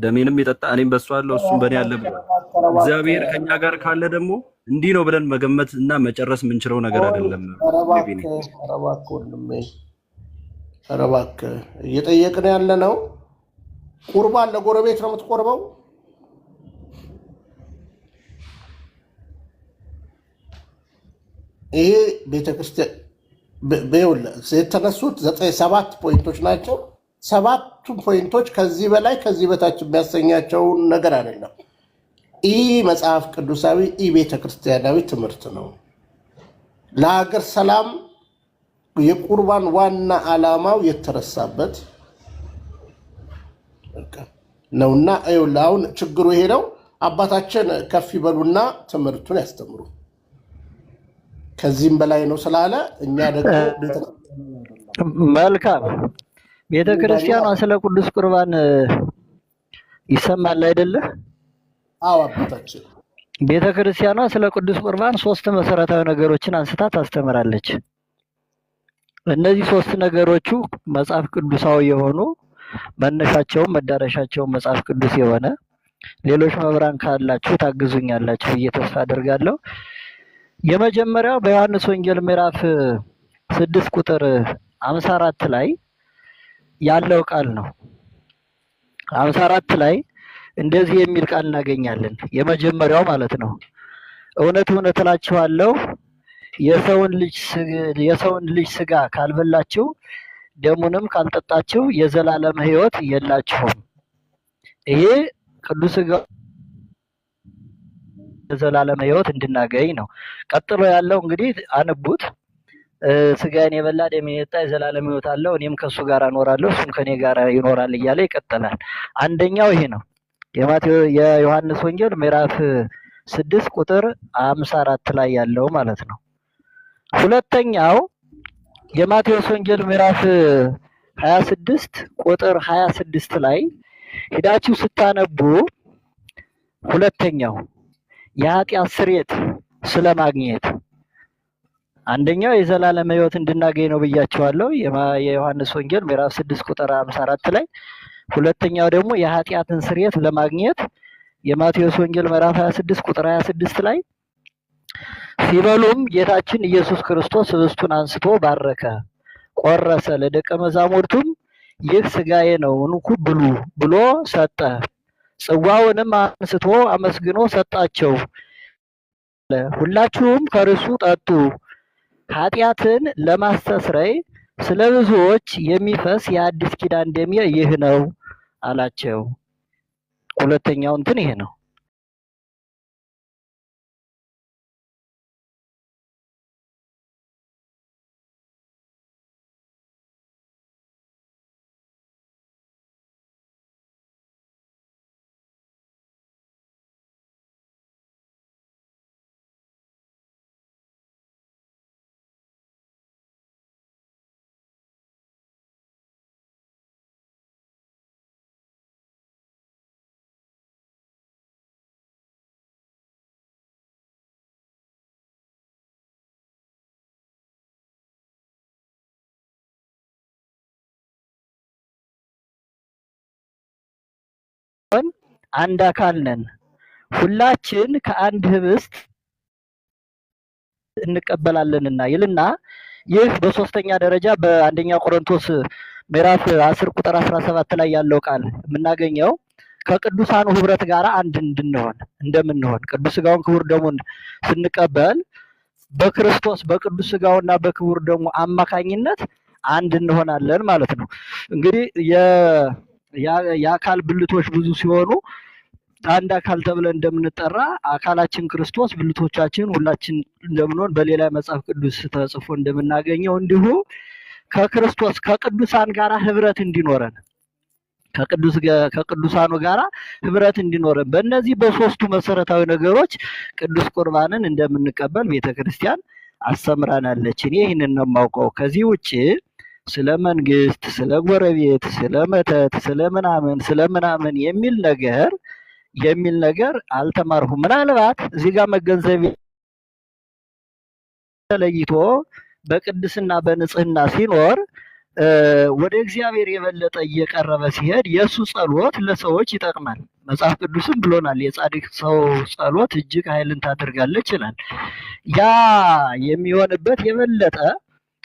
ደሜንም የጠጣ እኔም በሱ አለው እሱም በእኔ አለ ብሏል። እግዚአብሔር ከኛ ጋር ካለ ደግሞ እንዲህ ነው ብለን መገመት እና መጨረስ የምንችለው ነገር አይደለም። ኧረ እባክህ እየጠየቅን ያለ ነው። ቁርባን ለጎረቤት ነው የምትቆርበው? ይሄ ቤተክርስቲያን የተነሱት 7 ፖይንቶች ናቸው። 7ቱ ፖይንቶች ከዚህ በላይ ከዚህ በታች የሚያሰኛቸውን ነገር አይደለም። ይህ መጽሐፍ ቅዱሳዊ ይህ ቤተክርስቲያናዊ ትምህርት ነው። ለሀገር ሰላም የቁርባን ዋና ዓላማው የተረሳበት ነውና አሁን ችግሩ ይሄ ነው። አባታችን ከፍ ይበሉና ትምህርቱን ያስተምሩ። ከዚህም በላይ ነው ስላለ እኛ ደግሞ መልካም ቤተክርስቲያኗ ስለ ቅዱስ ቁርባን ይሰማል አይደለ? አዎ አባታችን ቤተክርስቲያኗ ስለ ቅዱስ ቁርባን 3 መሰረታዊ ነገሮችን አንስታ ታስተምራለች። እነዚህ 3 ነገሮቹ መጽሐፍ ቅዱሳዊ የሆኑ መነሻቸውም መዳረሻቸውም መጽሐፍ ቅዱስ የሆነ ሌሎች መብራን ካላችሁ ታግዙኛላችሁ ብዬ ተስፋ አደርጋለሁ። የመጀመሪያው በዮሐንስ ወንጌል ምዕራፍ 6 ቁጥር 54 ላይ ያለው ቃል ነው። 54 ላይ እንደዚህ የሚል ቃል እናገኛለን። የመጀመሪያው ማለት ነው፣ እውነት እውነት እላችኋለሁ የሰውን ልጅ ስጋ ካልበላችሁ ደሙንም ካልጠጣችሁ የዘላለም ሕይወት የላችሁም። ይሄ ቅዱስ ሥጋው የዘላለም ሕይወት እንድናገኝ ነው። ቀጥሎ ያለው እንግዲህ አንቡት። ስጋዬን የበላ ደሜን የጠጣ የዘላለም ሕይወት አለው፣ እኔም ከሱ ጋር እኖራለሁ እሱም ከኔ ጋር ይኖራል እያለ ይቀጥላል። አንደኛው ይሄ ነው፣ የዮሐንስ ወንጌል ምዕራፍ 6 ቁጥር 54 ላይ ያለው ማለት ነው። ሁለተኛው የማቴዎስ ወንጌል ምዕራፍ 26 ቁጥር 26 ላይ ሄዳችሁ ስታነቡ ሁለተኛው የኃጢአት ስርየት ስለማግኘት፣ አንደኛው የዘላለም ሕይወት እንድናገኝ ነው ብያቸዋለሁ የዮሐንስ ወንጌል ምዕራፍ 6 ቁጥር 54 ላይ፣ ሁለተኛው ደግሞ የኃጢአትን ስርየት ለማግኘት የማቴዎስ ወንጌል ምዕራፍ 26 ቁጥር 26 ላይ ሲበሉም ጌታችን ኢየሱስ ክርስቶስ ኅብስቱን አንስቶ ባረከ፣ ቆረሰ፣ ለደቀ መዛሙርቱም ይህ ሥጋዬ ነው እንኩ ብሉ ብሎ ሰጠ። ጽዋውንም አንስቶ አመስግኖ ሰጣቸው፣ ሁላችሁም ከርሱ ጠጡ፣ ኃጢአትን ለማስተስረይ ስለ ብዙዎች የሚፈስ የአዲስ ኪዳን ደሜ ይህ ነው አላቸው። ሁለተኛው እንትን ይሄ ነው። አንድ አካል ነን፣ ሁላችን ከአንድ ኅብስት እንቀበላለንና ይልና ይህ በሶስተኛ ደረጃ በአንደኛ ቆሮንቶስ ምዕራፍ 10 ቁጥር 17 ላይ ያለው ቃል የምናገኘው ከቅዱሳኑ ኅብረት ጋር አንድ እንደምንሆን ቅዱስ ሥጋውን ክቡር ደሙን ስንቀበል በክርስቶስ በቅዱስ ሥጋውና በክቡር ደሙ አማካኝነት አንድ እንሆናለን ማለት ነው። እንግዲህ የአካል ብልቶች ብዙ ሲሆኑ አንድ አካል ተብለን እንደምንጠራ አካላችን ክርስቶስ ብልቶቻችን ሁላችን እንደምንሆን በሌላ መጽሐፍ ቅዱስ ተጽፎ እንደምናገኘው እንዲሁ ከክርስቶስ ከቅዱሳን ጋር ኅብረት እንዲኖረን ከቅዱሳኑ ጋራ ህብረት እንዲኖረን በእነዚህ በሶስቱ መሰረታዊ ነገሮች ቅዱስ ቁርባንን እንደምንቀበል ቤተክርስቲያን አስተምራናለች። እኔ ይህንን ነው የማውቀው። ከዚህ ውጭ ስለ መንግስት፣ ስለ ጎረቤት፣ ስለ መተት፣ ስለ ምናምን የሚል ነገር አልተማርሁም። ምናልባት እዚህ ጋር መገንዘብ ተለይቶ በቅድስና በንጽህና ሲኖር ወደ እግዚአብሔር የበለጠ እየቀረበ ሲሄድ የእሱ ጸሎት ለሰዎች ይጠቅማል። መጽሐፍ ቅዱስም ብሎናል፣ የጻድቅ ሰው ጸሎት እጅግ ኃይልን ታደርጋለች ይላል። ያ የሚሆንበት የበለጠ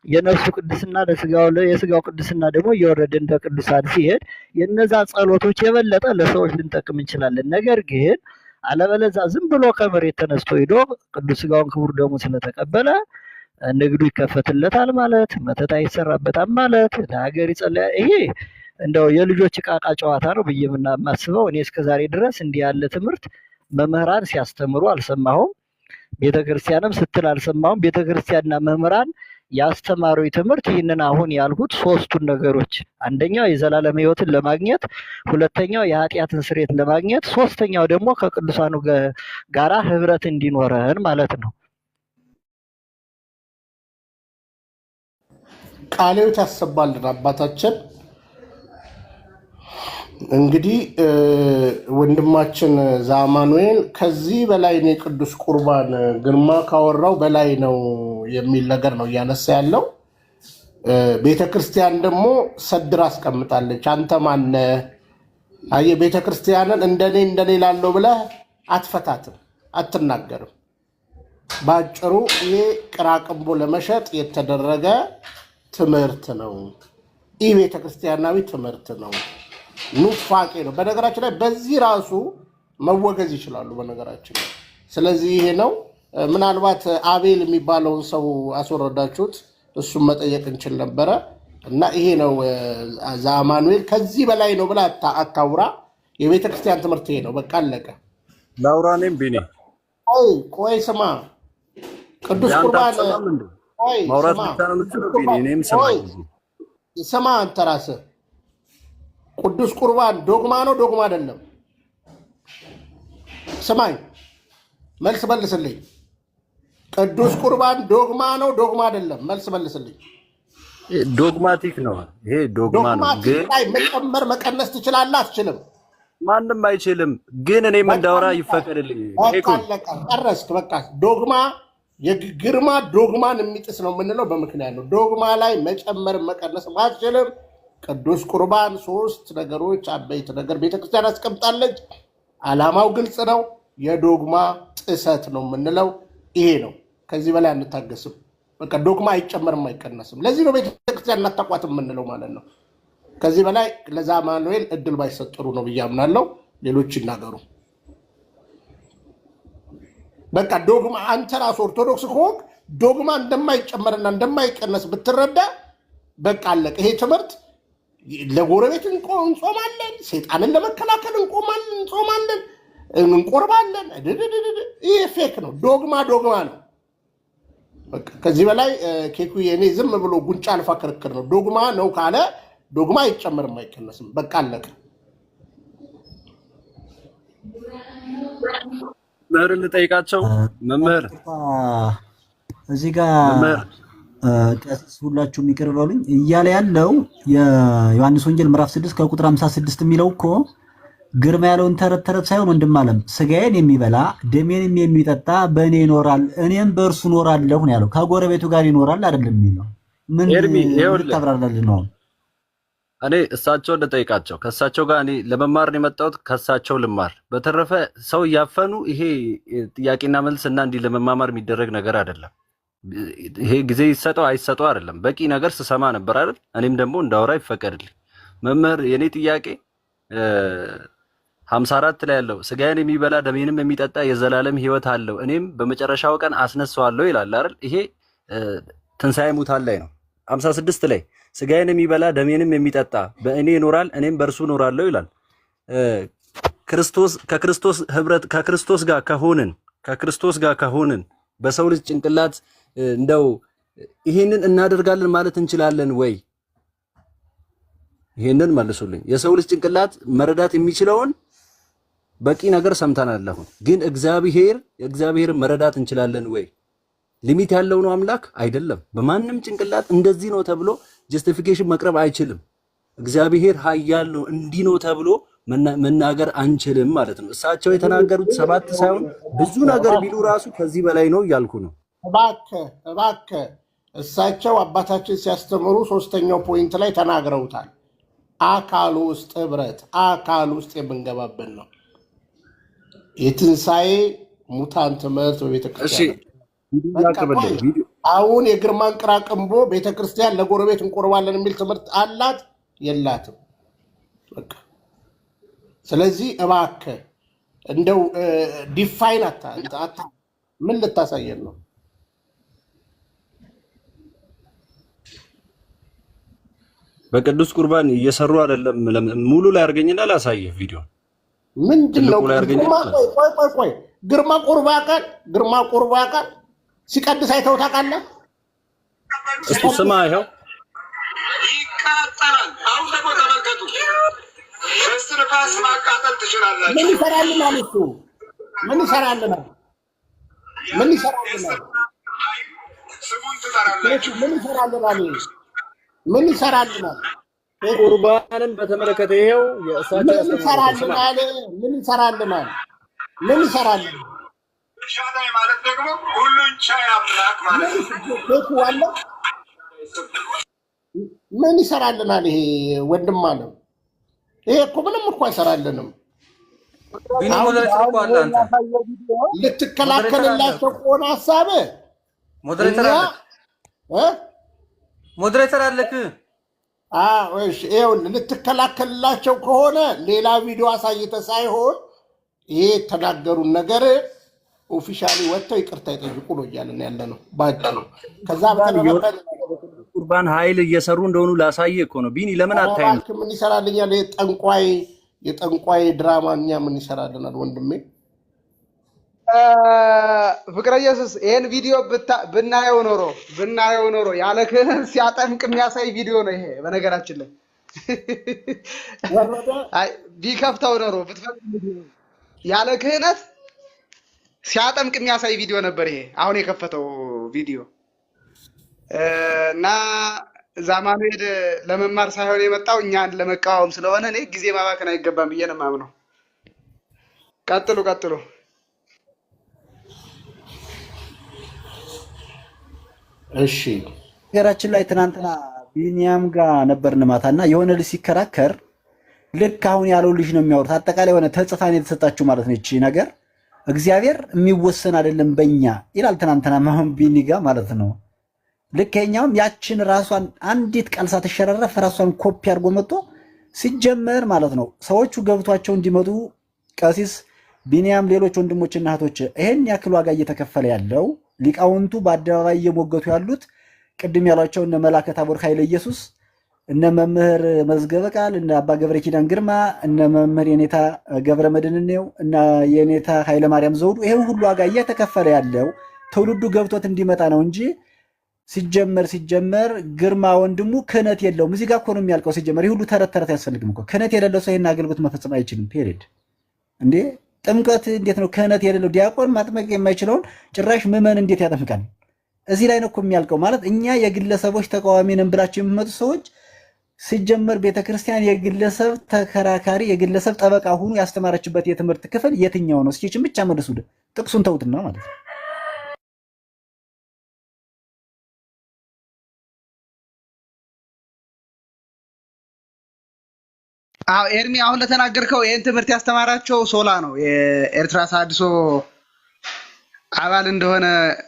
የነፍሱ ቅድስና የስጋው ቅድስና ደግሞ እየወረደ እንደ ቅዱሳን ሲሄድ የነዛ ጸሎቶች የበለጠ ለሰዎች ልንጠቅም እንችላለን። ነገር ግን አለበለዚያ ዝም ብሎ ከመሬት ተነስቶ ሄዶ ቅዱስ ስጋውን ክቡር ደሙ ስለተቀበለ ንግዱ ይከፈትለታል ማለት፣ መተት አይሰራበታል ማለት፣ ለሀገር ይጸልያል። ይሄ እንደው የልጆች ዕቃ ጨዋታ ነው ብዬ የማስበው። እኔ እስከዛሬ ድረስ እንዲህ ያለ ትምህርት መምህራን ሲያስተምሩ አልሰማሁም። ቤተክርስቲያንም ስትል አልሰማሁም። ቤተክርስቲያንና መምህራን ያስተማሩኝ ትምህርት ይህንን አሁን ያልኩት ሶስቱን ነገሮች፣ አንደኛው የዘላለም ሕይወትን ለማግኘት፣ ሁለተኛው የኃጢአትን ስርየት ለማግኘት፣ ሶስተኛው ደግሞ ከቅዱሳኑ ጋራ ህብረት እንዲኖረን ማለት ነው። ቃሌዎት ያሰባልን አባታችን። እንግዲህ ወንድማችን ዘአማኑኤል ከዚህ በላይ እኔ ቅዱስ ቁርባን ግርማ ካወራው በላይ ነው የሚል ነገር ነው እያነሳ ያለው። ቤተክርስቲያን ደግሞ ሰድር አስቀምጣለች። አንተ ማነህ? አየህ፣ ቤተክርስቲያንን እንደኔ ላለው ብለህ አትፈታትም፣ አትናገርም። በአጭሩ ይሄ ቅራቅንቦ ለመሸጥ የተደረገ ትምህርት ነው። ይህ ቤተክርስቲያናዊ ትምህርት ነው፣ ኑፋቄ ነው። በነገራችን ላይ በዚህ ራሱ መወገዝ ይችላሉ በነገራችን ላይ። ስለዚህ ይሄ ነው። ምናልባት አቤል የሚባለውን ሰው አስወረዳችሁት፣ እሱም መጠየቅ እንችል ነበረ። እና ይሄ ነው ዘአማኑኤል። ከዚህ በላይ ነው ብላ አታውራ። የቤተክርስቲያን ትምህርት ይሄ ነው። በቃ አለቀ። ላውራኔም ቢኔ ቆይ ስማ፣ ቅዱስ ቁርባን ማውራት ብቻ ነው የምትችለው ቢኔ። እኔም ስማ አንተ ራስህ ቅዱስ ቁርባን ዶግማ ነው ዶግማ አይደለም? ስማኝ፣ መልስ መልስልኝ። ቅዱስ ቁርባን ዶግማ ነው ዶግማ አይደለም? መልስ መልስልኝ። ዶግማቲክ ነው ይሄ፣ ዶግማ ነው። ግን መጨመር መቀነስ ትችላለህ? አትችልም? ማንም አይችልም። ግን እኔም እንዳወራ ይፈቀድልኝ። ጨረስክ? በቃ ዶግማ የግርማ ዶግማን የሚጥስ ነው የምንለው በምክንያት ነው። ዶግማ ላይ መጨመር መቀነስ አትችልም። ቅዱስ ቁርባን ሶስት ነገሮች አበይት ነገር ቤተክርስቲያን አስቀምጣለች። ዓላማው ግልጽ ነው። የዶግማ ጥሰት ነው የምንለው ይሄ ነው። ከዚህ በላይ አንታገስም። በቃ ዶግማ አይጨመርም አይቀነስም። ለዚህ ነው ቤተክርስቲያን እናታቋት የምንለው ማለት ነው። ከዚህ በላይ ለዘአማኑኤል እድል ባይሰጥ ጥሩ ነው ብዬ አምናለሁ። ሌሎች ይናገሩ። በቃ ዶግማ አንተ ራሱ ኦርቶዶክስ ከሆንክ ዶግማ እንደማይጨመርና እንደማይቀነስ ብትረዳ በቃ አለቀ። ይሄ ትምህርት ለጎረቤት እንጾማለን፣ ሰይጣንን ለመከላከል እንጾማለን፣ እንቆርባለን። ይሄ ፌክ ነው። ዶግማ ነው። ከዚህ በላይ ኬኩ የኔ ዝም ብሎ ጉንጫ አልፋ ክርክር ነው። ዶግማ ነው ካለ ዶግማ አይጨመርም አይቀነስም። በቃ አለቀ። መምህር ልጠይቃቸው። መምህር እዚህ ጋር ቀሲስ ሁላችሁም ይቅር በሉኝ እያለ ያለው የዮሐንስ ወንጌል ምዕራፍ 6 ከቁጥር 56 የሚለው እኮ ግርማ ያለውን ተረት ሳይሆን ወንድም አለም ስጋዬን የሚበላ ደሜንም የሚጠጣ በእኔ ይኖራል እኔም በእርሱ እኖራለሁ ነው ያለው። ከጎረቤቱ ጋር ይኖራል አይደለም የሚለው። ምን ታብራራለህ ነው? እኔ እሳቸው ልጠይቃቸው። ከእሳቸው ጋር እኔ ለመማር ነው የመጣሁት፣ ከእሳቸው ልማር። በተረፈ ሰው እያፈኑ ይሄ ጥያቄና መልስ እና እንዲህ ለመማማር የሚደረግ ነገር አይደለም። ይሄ ጊዜ ይሰጠው አይሰጠው አይደለም። በቂ ነገር ስሰማ ነበር አይደል? እኔም ደግሞ እንዳወራ ይፈቀድልኝ። መምህር የኔ ጥያቄ 54 ላይ ያለው ስጋዬን የሚበላ ደሜንም የሚጠጣ የዘላለም ሕይወት አለው እኔም በመጨረሻው ቀን አስነሳዋለሁ ይላል አይደል? ይሄ ትንሣኤ ሙታን ላይ ነው። 56 ላይ ስጋዬን የሚበላ ደሜንም የሚጠጣ በእኔ ይኖራል እኔም በእርሱ እኖራለሁ ይላል። ከክርስቶስ ህብረት ከክርስቶስ ጋር ከሆንን በሰው ልጅ ጭንቅላት እንደው ይሄንን እናደርጋለን ማለት እንችላለን ወይ? ይሄንን መልሱልኝ። የሰው ልጅ ጭንቅላት መረዳት የሚችለውን በቂ ነገር ሰምተናል። አሁን ግን የእግዚአብሔርን መረዳት እንችላለን ወይ? ሊሚት ያለው ነው አምላክ አይደለም። በማንም ጭንቅላት እንደዚህ ነው ተብሎ ጀስቲፊኬሽን መቅረብ አይችልም። እግዚአብሔር ኃያል ነው እንዲህ ነው ተብሎ መናገር አንችልም ማለት ነው። እሳቸው የተናገሩት 7 ሳይሆን ብዙ ነገር ቢሉ ራሱ ከዚህ በላይ ነው እያልኩ ነው። እባክህ እሳቸው አባታችን ሲያስተምሩ 3ኛው ፖይንት ላይ ተናግረውታል። አካል ውስጥ ህብረት፣ አካል ውስጥ የምንገባበት ነው። የትንሣኤ ሙታን ትምህርት በቤተክርስቲያን አሁን የግርማን ቅራቅንቦ ቤተክርስቲያን ለጎረቤት እንቆርባለን የሚል ትምህርት አላት የላትም? በቃ ስለዚህ እባክህ እንደው ዲፋይን ምን ልታሳየን ነው? በቅዱስ ቁርባን እየሰሩ አይደለም። ሙሉ ላይ አድርገኝና ላሳየህ ቪዲዮ ምንድነው? ቆይ ግርማ ቁርባ ቃል ሲቀድስ አይተው ታውቃለህ? እስቲ ስማ፣ ይኸው ይቃጠላል። አሁን ደግሞ ተመልከቱ። በስትንፋስ ማቃጠል ትችላላችሁ። ምን ይሰራልናል? እሱ ምን ይሰራልናል? ስሙን ትጠራላችሁ። ምን ይሰራልናል? ቁርባንን በተመለከተ ይኸው የእሳቸው ምን ይሰራልናል? ሻዳይ ማለት ደግሞ ሁሉን ቻይ አምላክ ማለት ነው። ምን ይሰራልናል? ይሄ ወንድም አለ። ይሄ እኮ ምንም እኮ አይሰራልንም። ልትከላከልላቸው ከሆነ ሀሳብህ ሞዴሬተር አለክ። ይኸውልህ ልትከላከልላቸው ከሆነ ሌላ ቪዲዮ አሳይተህ ሳይሆን ይሄ የተናገሩን ነገር ኦፊሻሊ ወጥተው ይቅርታ ይጠይቁ ነው እያልን ያለ ነው ባጭሩ። ከዛ ቁርባን ኃይል እየሰሩ እንደሆኑ ላሳየ እኮ ነው። ቢኒ ለምን አታይም? ምን ይሰራልኛል? የጠንቋይ ድራማ እኛ ምን ይሰራልናል? ወንድሜ ፍቅረ ኢየሱስ ይሄን ቪዲዮ ብናየው ኖሮ ያለ ክህነት ሲያጠምቅ የሚያሳይ ቪዲዮ ነው ይሄ። በነገራችን ላይ ቢከፍተው ኖሮ ብትፈልግ ያለ ክህነት ሲያጠምቅ የሚያሳይ ቪዲዮ ነበር ይሄ አሁን የከፈተው ቪዲዮ። እና ዛማኑኤል ለመማር ሳይሆን የመጣው እኛን ለመቃወም ስለሆነ እኔ ጊዜ ማባከን አይገባም ብዬ ነው የማምነው። ቀጥሉ። እሺ፣ ነገራችን ላይ ትናንትና ቢኒያም ጋር ነበርን ማታ እና የሆነ ልጅ ሲከራከር ልክ አሁን ያለው ልጅ ነው የሚያወሩት። አጠቃላይ የሆነ ተጽፋን የተሰጣችሁ ማለት ነው። እቺ ነገር እግዚአብሔር የሚወሰን አይደለም በእኛ ይላል። ትናንትና ማሁን ቢኒ ጋር ማለት ነው። ልክ የኛውም ያችን ራሷን አንዲት ቃል ሳትሸረረፍ ራሷን ኮፒ አድርጎ መጥቶ ሲጀመር ማለት ነው ሰዎቹ ገብቷቸው እንዲመጡ ቀሲስ ቢኒያም፣ ሌሎች ወንድሞችና እህቶች ይሄን ያክል ዋጋ እየተከፈለ ያለው ሊቃውንቱ በአደባባይ እየሞገቱ ያሉት ቅድም ያሏቸው እነ መላከ ታቦር ኃይለ ኢየሱስ፣ እነ መምህር መዝገበ ቃል፣ እነ አባ ገብረ ኪዳን ግርማ፣ እነ መምህር የኔታ ገብረ መድህንኔው እና የኔታ ኃይለ ማርያም ዘውዱ ይሄን ሁሉ ዋጋ እየተከፈለ ያለው ትውልዱ ገብቶት እንዲመጣ ነው እንጂ ሲጀመር ግርማ ወንድሙ ክህነት የለውም። እዚህ ጋር እኮ ነው የሚያልቀው። ሲጀመር ይህ ሁሉ ተረት ያስፈልግም እኮ ክህነት የሌለው ሰው ይህን አገልግሎት መፈጸም አይችልም። ፔሪድ እንዴ! ጥምቀት እንዴት ነው ክህነት የሌለው ዲያቆን ማጥመቅ የማይችለውን ጭራሽ ምዕመን እንዴት ያጠምቃል? እዚህ ላይ ነው እኮ የሚያልቀው። ማለት እኛ የግለሰቦች ተቃዋሚ ነን ብላችሁ የሚመጡ ሰዎች ሲጀመር ቤተክርስቲያን የግለሰብ ተከራካሪ የግለሰብ ጠበቃ ሁኑ ያስተማረችበት የትምህርት ክፍል የትኛው ነው? እስኪ ብቻ መልሱ። ጥቅሱን ተውትና ማለት ነው። ኤርሚ አሁን ለተናገርከው ይህን ትምህርት ያስተማራቸው ሶላ ነው። የኤርትራ ተሐድሶ አባል እንደሆነ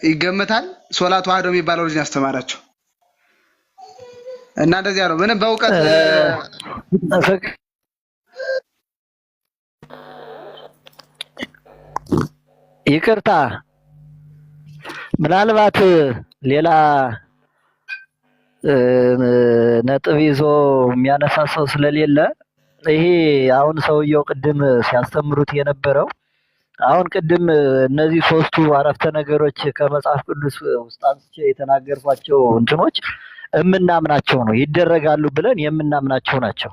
ይገመታል። ሶላ ተዋህዶ የሚባለው ልጅ ያስተማራቸው እና እንደዚያ ነው። ምንም በእውቀት ይቅርታ፣ ምናልባት ሌላ ነጥብ ይዞ የሚያነሳ ሰው ስለሌለ ይሄ አሁን ሰውየው ቅድም ሲያስተምሩት የነበረው አሁን ቅድም እነዚህ ሶስቱ አረፍተ ነገሮች ከመጽሐፍ ቅዱስ ውስጥ አንስቼ የተናገርኳቸው እንትኖች የምናምናቸው ነው፣ ይደረጋሉ ብለን የምናምናቸው ናቸው።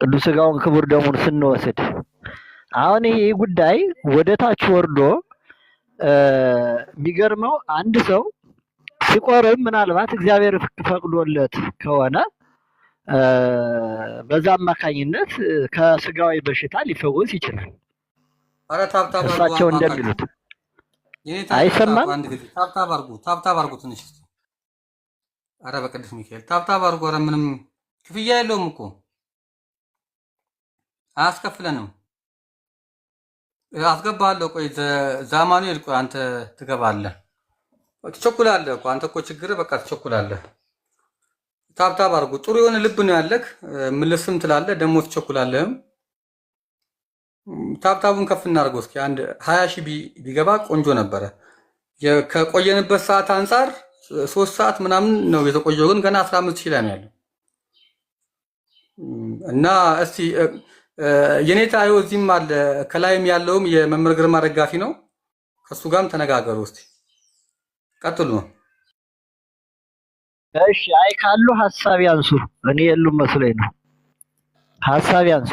ቅዱስ ሥጋውን ክቡር ደሙን ስንወስድ አሁን ይሄ ጉዳይ ወደ ታች ወርዶ የሚገርመው አንድ ሰው ሲቆርብ ምናልባት እግዚአብሔር ፈቅዶለት ከሆነ በዛ አማካኝነት ከስጋዊ በሽታ ሊፈወስ ይችላል። አረ ታብታብ እሳቸው እንደሚሉት አይሰማም። ታብታብ አድርጉ ትንሽ። አረ በቅዱስ ሚካኤል ታብታብ አድርጉ። አረ ምንም ክፍያ የለውም እኮ አያስከፍለንም። አስገባለሁ። ቆይ ዘአማኑኤል ቆይ አንተ ትገባለህ። ትቸኩላለህ እኮ አንተ እኮ ችግር በቃ ትቸኩላለህ። ታብታብ አድርጉ። ጥሩ የሆነ ልብ ነው ያለህ። ምልስም ትላለህ ደግሞ ትቸኩላለህም። ታብታቡን ከፍ እናድርገው እስኪ። አንድ 20 ሺህ ቢገባ ቆንጆ ነበረ። ከቆየንበት ሰዓት አንጻር 3 ሰዓት ምናምን ነው የተቆየው፣ ግን ገና 15 ሺህ ላይ ነው ያለው እና እስቲ የኔታ አይው እዚህም አለ ከላይም ያለውም የመምህር ግርማ ደጋፊ ነው። ከሱ ጋርም ተነጋገሩ እስቲ። ቀጥሉ። እሺ አይ ካሉ ሐሳብ ያንሱ። እኔ የሉም መስሎኝ ነው። ሐሳብ ያንሱ።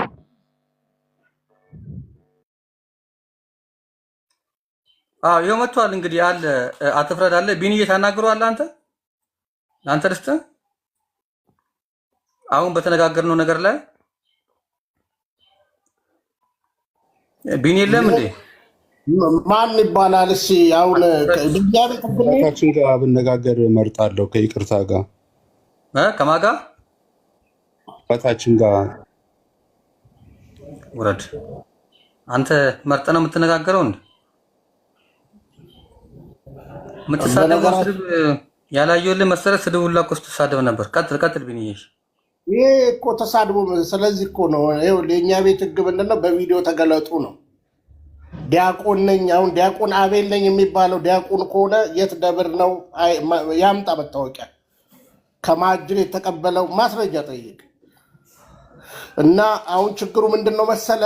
ይኸው መጥቷል። እንግዲህ አለ አትፍረድ አለ ቢኒዬ ታናግረዋለህ አንተ ደስተ አሁን በተነጋገርነው ነገር ላይ ቢኒ የለም እንዴ? ማን ይባላል? እሺ አሁን ከአባታችን ጋር ብነጋገር እመርጣለሁ። ከይቅርታ ጋር ከማን ጋር? አባታችን ጋር ውረድ። አንተ መርጠህ ነው የምትነጋገረው እንዴ? የምትሳደበው ስድብ ያላየሁልህ መሰረት ስድብ ሁላ እኮ ስትሳደብ ነበር። ቀጥል ቢኒዬ። ይሄ እኮ ተሳድቦ ስለዚህ እኮ ነው። ይኸው የእኛ ቤት ህግ ምንድን ነው? በቪዲዮ ተገለጡ ነው። ዲያቆን ነኝ አሁን ዲያቆን አቤል ነኝ የሚባለው ዲያቆን ከሆነ የት ደብር ነው ያምጣ መታወቂያ። ከማጅን የተቀበለው ማስረጃ ጠይቅ። እና አሁን ችግሩ ምንድን ነው መሰለ?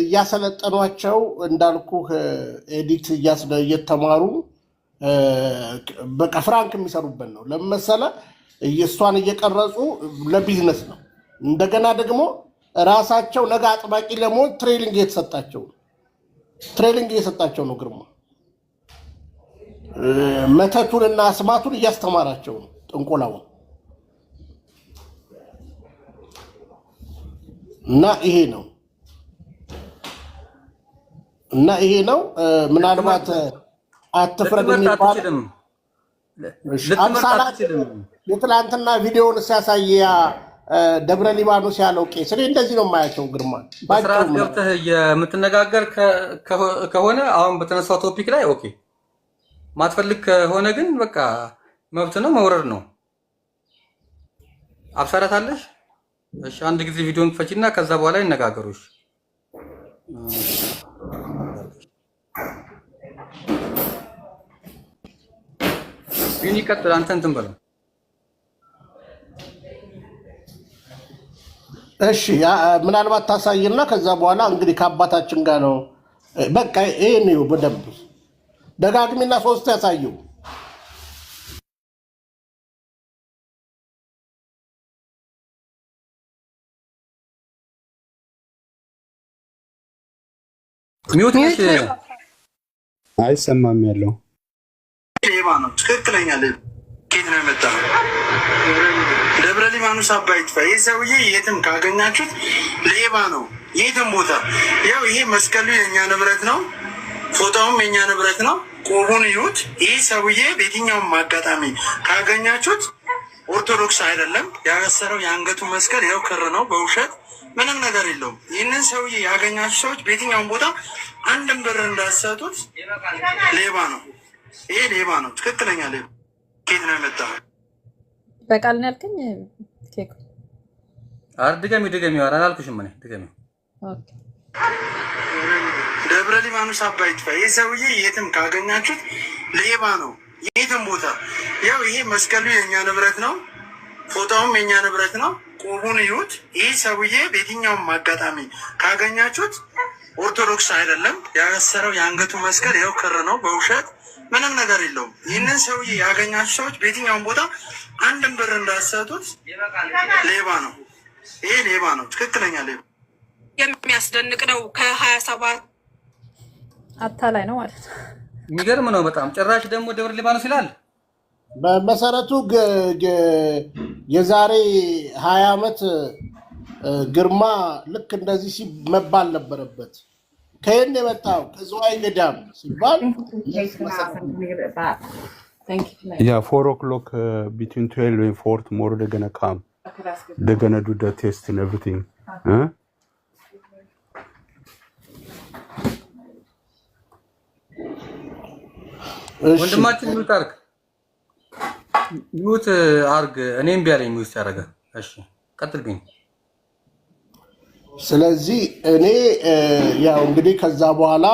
እያሰለጠኗቸው እንዳልኩህ ኤዲት እየተማሩ በቃ ፍራንክ የሚሰሩበት ነው። ለመሰለ እሷን እየቀረጹ ለቢዝነስ ነው። እንደገና ደግሞ ራሳቸው ነገ አጥባቂ ለመሆን ትሬኒንግ እየሰጣቸው ነው። ግርማ መተቱንና አስማቱን እያስተማራቸው ነው። ጥንቆላውን እና ይሄ ነው ምናልባት አትፍረድ የሚባል የትላንትና ቪዲዮውን ሲያሳየ ደብረ ሊባኖስ ያለው ቄስ እኔ እንደዚህ ነው የማያቸው። ግርማ በስርዓት ገብተህ የምትነጋገር ከሆነ አሁን በተነሳው ቶፒክ ላይ ኦኬ፣ ማትፈልግ ከሆነ ግን በቃ መብት ነው፣ መውረድ ነው። አብሳራት አለሽ? እሺ አንድ ጊዜ ቪዲዮን ክፈቺና ከዛ በኋላ ይነጋገሩሽ። ቢኒ ቀጥል። አንተ እንትን በለው። እሺ ምናልባት ታሳይና ከዛ በኋላ እንግዲህ ከአባታችን ጋር ነው። በቃ ይሄ ነው። በደንብ ደጋግሚና 3 ያሳየው። ሚውት ነሽ? አይሰማም ያለው ሌባ ነው። ትክክለኛ ሌባ ኬት ነው የመጣው? ደብረ ሊባኖስ አባይ ጥፋ። ይህ ሰውዬ የትም ካገኛችሁት ሌባ ነው። የትም ቦታ ያው ይሄ መስቀሉ የእኛ ንብረት ነው፣ ፎቶውም የእኛ ንብረት ነው። ቆቡን ይዩት። ይህ ሰውዬ በየትኛውም አጋጣሚ ካገኛችሁት ኦርቶዶክስ አይደለም። ያሰረው የአንገቱ መስቀል ያው ክር ነው፣ በውሸት ምንም ነገር የለውም። ይህንን ሰውዬ ያገኛችሁ ሰዎች በየትኛውም ቦታ አንድም ብር እንዳሰጡት ሌባ ነው። ይሄ ሌባ ነው። ትክክለኛ ሌባ። ኬት ነው የመጣው? በቃል ነው ያልከኝ? ኬክ ድገሚ አላልኩሽም እኔ ድገሚ። ደብረ ሊባኖስ አባይ ጥፋ። ይህ ሰውዬ የትም ካገኛችሁት ሌባ ነው። የትም ቦታ ያው ይሄ መስቀሉ የእኛ ንብረት ነው፣ ፎቶውም የእኛ ንብረት ነው። ቆቡን ይዩት። ይህ ሰውዬ በየትኛውም አጋጣሚ ካገኛችሁት ኦርቶዶክስ አይደለም። ያሰረው የአንገቱ መስቀል ያው ክር ነው፣ በውሸት ምንም ነገር የለውም። ይህንን ሰውዬ ያገኛችሁ ሰዎች በየትኛውም ቦታ አንድም ብር እንዳሰጡት ሌባ ነው። ይሄ ሌባ ነው፣ ትክክለኛ ሌባ። የሚያስደንቅ ነው። ከ27 አታላይ ነው ማለት ነው። የሚገርም ነው በጣም። ጭራሽ ደግሞ ደብረ ሊባኖስ ይላል። በመሰረቱ የዛሬ 20 ዓመት ግርማ ልክ እንደዚህ መባል ነበረበት። ከየት የመጣው ከዝዋይ ገዳም ሲባል Yeah, 4 o'clock between 12 and 4 tomorrow they're gonna come. They're gonna do the test and everything. Huh? ወንድማችን ሚውት አርግ፣ ሚውት አርግ። እኔም ቢያለኝ ሚውት ያደረገ። እሺ ቀጥል ቢኝ። ስለዚህ እኔ ያው እንግዲህ ከዛ በኋላ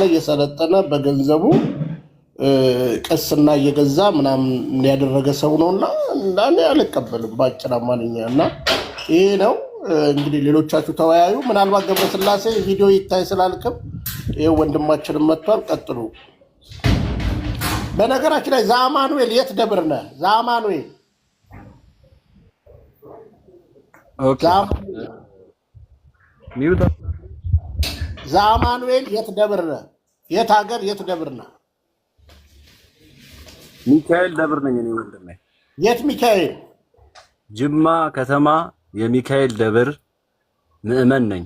እየሰለጠነ በገንዘቡ ቅስና እየገዛ ምናምን ያደረገ ሰው ነውና እኔ አልቀበልም ባጭር አማርኛ። እና ይሄ ነው እንግዲህ። ሌሎቻችሁ ተወያዩ። ምናልባት ገብረስላሴ ቪዲዮ ይታይ ስላልክም ይሄው ወንድማችንም መጥቷል። ቀጥሉ። በነገራችን ላይ ዘአማኑኤል የት ደብር ነህ? ዘአማኑኤል ዘአማኑኤል የት ደብር ነህ? የት ሀገር የት ደብር ነህ? ሚካኤል ደብር ነኝ እኔ ወንድሜ። የት ሚካኤል? ጅማ ከተማ የሚካኤል ደብር ምዕመን ነኝ።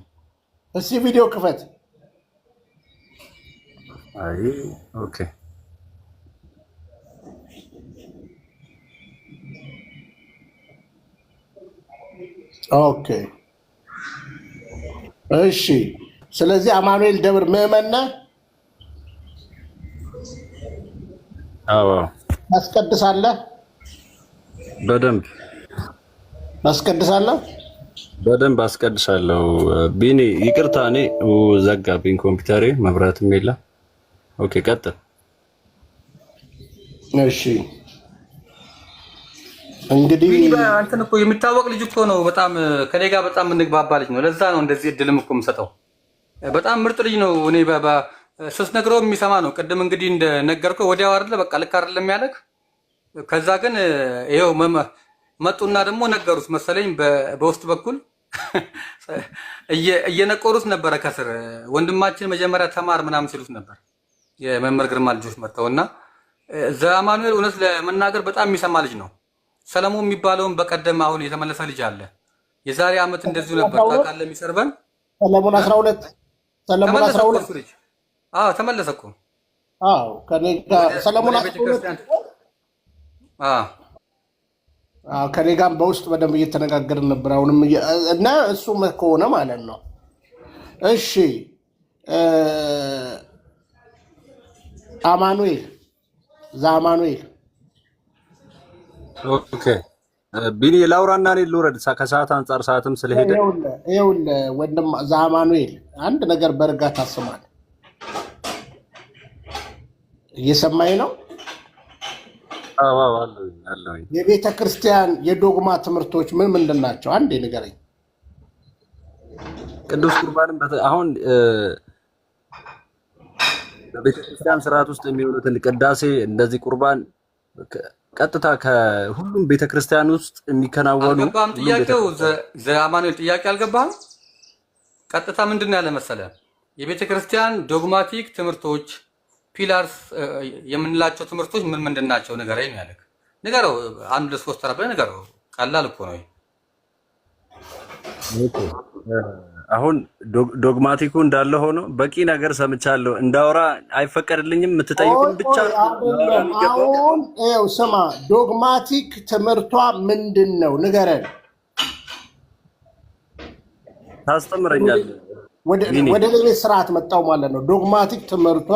እስቲ ቪዲዮ ክፈት። አይ ኦኬ። ኦኬ እሺ። ስለዚህ አማኑኤል ደብር ምዕመን ነህ? አዎ። ታስቀድሳለህ? በደንብ ታስቀድሳለህ? በደንብ አስቀድሳለሁ። ቢኒ ይቅርታ፣ እኔ ዘጋብኝ ኮምፒውተሬ፣ መብራትም የለ። ኦኬ ቀጥል። እሺ እንግዲህ አንተን እኮ የሚታወቅ ልጅ እኮ ነው። በጣም ከኔ ጋር በጣም የምንግባባ ልጅ ነው። ለዛ ነው እንደዚህ እድልም እኮ የምሰጠው። በጣም ምርጥ ልጅ ነው። እኔ ስትነግረው የሚሰማ ነው። ቅድም እንግዲህ እንደነገርከው ወዲያው አይደለ በቃ ልክ አይደለም ያለክ። ከዛ ግን ይሄው መጡና ደግሞ ነገሩት መሰለኝ በውስጥ በኩል እየነቆሩት ነበረ ከስር። ወንድማችን መጀመሪያ ተማር ምናምን ሲሉት ነበር የመምህር ግርማ ልጆች መጥተውና ዘአማኑኤል እውነት ለመናገር በጣም የሚሰማ ልጅ ነው። ሰለሞን የሚባለውን በቀደም አሁን የተመለሰ ልጅ አለ። የዛሬ ዓመት እንደዚሁ ነበር ታውቃለህ፣ የሚሰርበን ሰለሞን 12 ሰለሞን 12 ልጅ ተመለሰ እኮ። ከኔ ጋር ሰለሞን 12 ከኔ ጋር በውስጥ በደንብ እየተነጋገርን ነበር። አሁንም እና እሱ ከሆነ ማለት ነው። እሺ አማኑኤል ዘአማኑኤል ኦኬ ቢኒ ላውራና እኔ ልውረድ ከሰዓት አንጻር ሰዓትም ስለሄደ ይኸውልህ ወንድም ዘአማኑኤል አንድ ነገር በእርጋታ ስማል። እየሰማኝ ነው? አዎ አለኝ። የቤተ ክርስቲያን የዶግማ ትምህርቶች ምንድን ናቸው? አንዴ ንገረኝ። ቅዱስ ቁርባንም አሁን በቤተ ክርስቲያን ስርዓት ውስጥ የሚሆኑትን ቅዳሴ እንደዚህ ቁርባን ቀጥታ ከሁሉም ቤተክርስቲያን ውስጥ የሚከናወኑ አልገባም። ጥያቄው ዘአማኑኤል ጥያቄ አልገባም። ቀጥታ ምንድነው ያለ መሰለህ? የቤተክርስቲያን ዶግማቲክ ትምህርቶች ፒላርስ የምንላቸው ትምህርቶች ምንድን ናቸው ንገረኝ ነው ያለህ። ንገረው፣ አንድ ለሶስት ተራ ብለህ ንገረው። ቀላል እኮ ነው። አሁን ዶግማቲኩ እንዳለ ሆኖ በቂ ነገር ሰምቻለሁ። እንዳወራ አይፈቀድልኝም። የምትጠይቁን ብቻ አሁን ይኸው ስማ፣ ዶግማቲክ ትምህርቷ ምንድን ነው ንገረን። ታስተምረኛለህ። ወደ ሌሎች ስርዓት መጣው ማለት ነው። ዶግማቲክ ትምህርቷ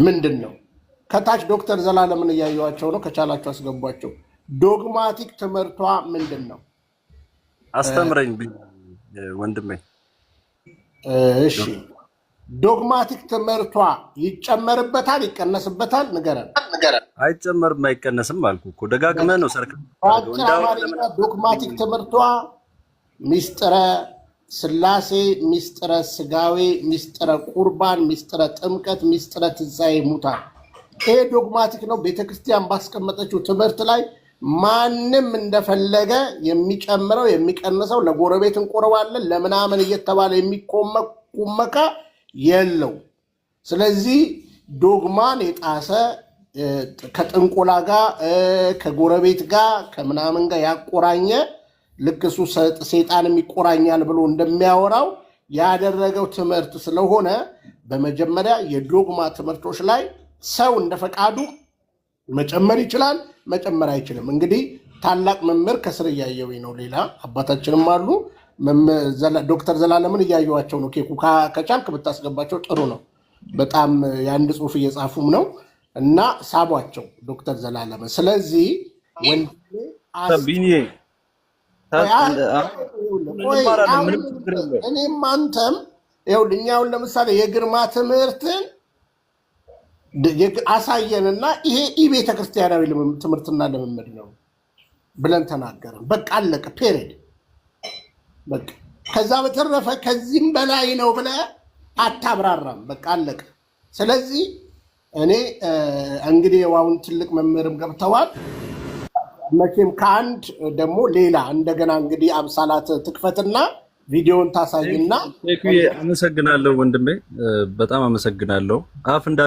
ምንድን ነው? ከታች ዶክተር ዘላለምን እያየኋቸው ነው። ከቻላቸው አስገቧቸው። ዶግማቲክ ትምህርቷ ምንድን ነው? አስተምረኝ ወንድሜ። እሺ ዶግማቲክ ትምህርቷ ይጨመርበታል ይቀነስበታል? ንገረን። አይጨመርም አይቀነስም አልኩ እኮ ደጋግመህ ነው ሰርክ። ዶግማቲክ ትምህርቷ ሚስጥረ ስላሴ፣ ሚስጥረ ስጋዌ፣ ሚስጥረ ቁርባን፣ ሚስጥረ ጥምቀት፣ ሚስጥረ ትንሣኤ ሙታን። ይሄ ዶግማቲክ ነው። ቤተክርስቲያን ባስቀመጠችው ትምህርት ላይ ማንም እንደፈለገ የሚጨምረው የሚቀንሰው ለጎረቤት እንቆርባለን ለምናምን እየተባለ የሚቆመካ የለው። ስለዚህ ዶግማን የጣሰ ከጥንቆላ ጋር ከጎረቤት ጋር ከምናምን ጋር ያቆራኘ ልክ እሱ ሰይጣንም ይቆራኛል ብሎ እንደሚያወራው ያደረገው ትምህርት ስለሆነ በመጀመሪያ የዶግማ ትምህርቶች ላይ ሰው እንደፈቃዱ መጨመር ይችላል፣ መጨመር አይችልም። እንግዲህ ታላቅ መምህር ከስር እያየው ነው። ሌላ አባታችንም አሉ። ዶክተር ዘላለምን እያየዋቸው ነው። ኬኩ ከቻልክ ብታስገባቸው ጥሩ ነው። በጣም የአንድ ጽሁፍ እየጻፉም ነው እና ሳቧቸው ዶክተር ዘላለምን። ስለዚህ እኔም አንተም ይኸውልህ፣ እኛ አሁን ለምሳሌ የግርማ ትምህርትን አሳየንና ይሄ ቤተ ክርስቲያናዊ ትምህርትና ልምምድ ነው ብለን ተናገረን። በቃ አለቀ፣ ፔሬድ። በቃ ከዛ በተረፈ ከዚህም በላይ ነው ብለህ አታብራራም። በቃ አለቀ። ስለዚህ እኔ እንግዲህ አሁን ትልቅ መምህርም ገብተዋል። መቼም ከአንድ ደግሞ ሌላ እንደገና እንግዲህ አምሳላት ትክፈትና ቪዲዮን ታሳይና። አመሰግናለሁ ወንድሜ፣ በጣም አመሰግናለሁ። አፍ እንዳ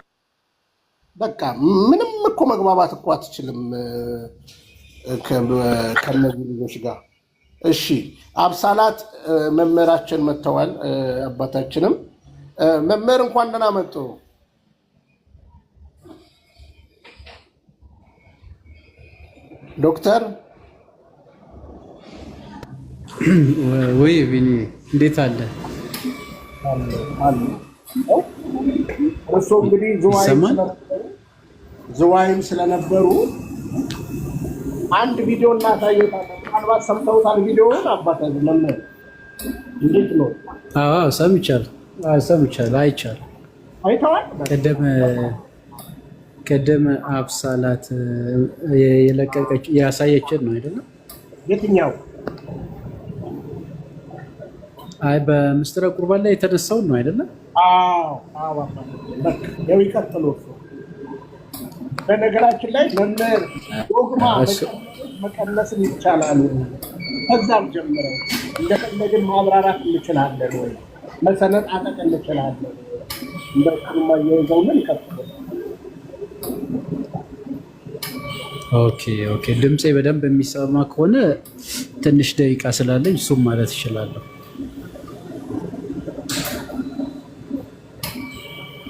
በቃ ምንም እኮ መግባባት እኮ አትችልም ከነዚህ ልጆች ጋር። እሺ አብሳላት መምህራችን መጥተዋል። አባታችንም መምህር እንኳን ደህና መጡ። ዶክተር ወይ ቢኒ እንዴት አለ? እርሶ እንግዲህ ዝዋይም ስለነበሩ አንድ ቪዲዮ እናሳየታለን። ምናልባት ሰምተውታል ቪዲዮውን። አባታችን መምህር እንዴት ነው? አዎ ሰምቻለሁ፣ አይቻለሁ። አይተዋል? ቀደም አብሳላት የለቀቀች ያሳየችን ነው አይደለም? የትኛው? አይ በምስጢረ ቁርባን ላይ የተነሳውን ነው አይደለም? አዎ በቃ ያው ይቀጥሉ። በነገራችን ላይ መምህር ዶግማ መቀነስን ይቻላል። ከዛም ጀምረው እንደፈለግን ማብራራት እንችላለን ወይ መሰነጣጠቅ እንችላለን። እንደkuma የዘውምን ይቀጥሉ። ኦኬ ድምጼ በደንብ የሚሰማ ከሆነ ትንሽ ደቂቃ ስላለኝ እሱም ማለት እችላለሁ።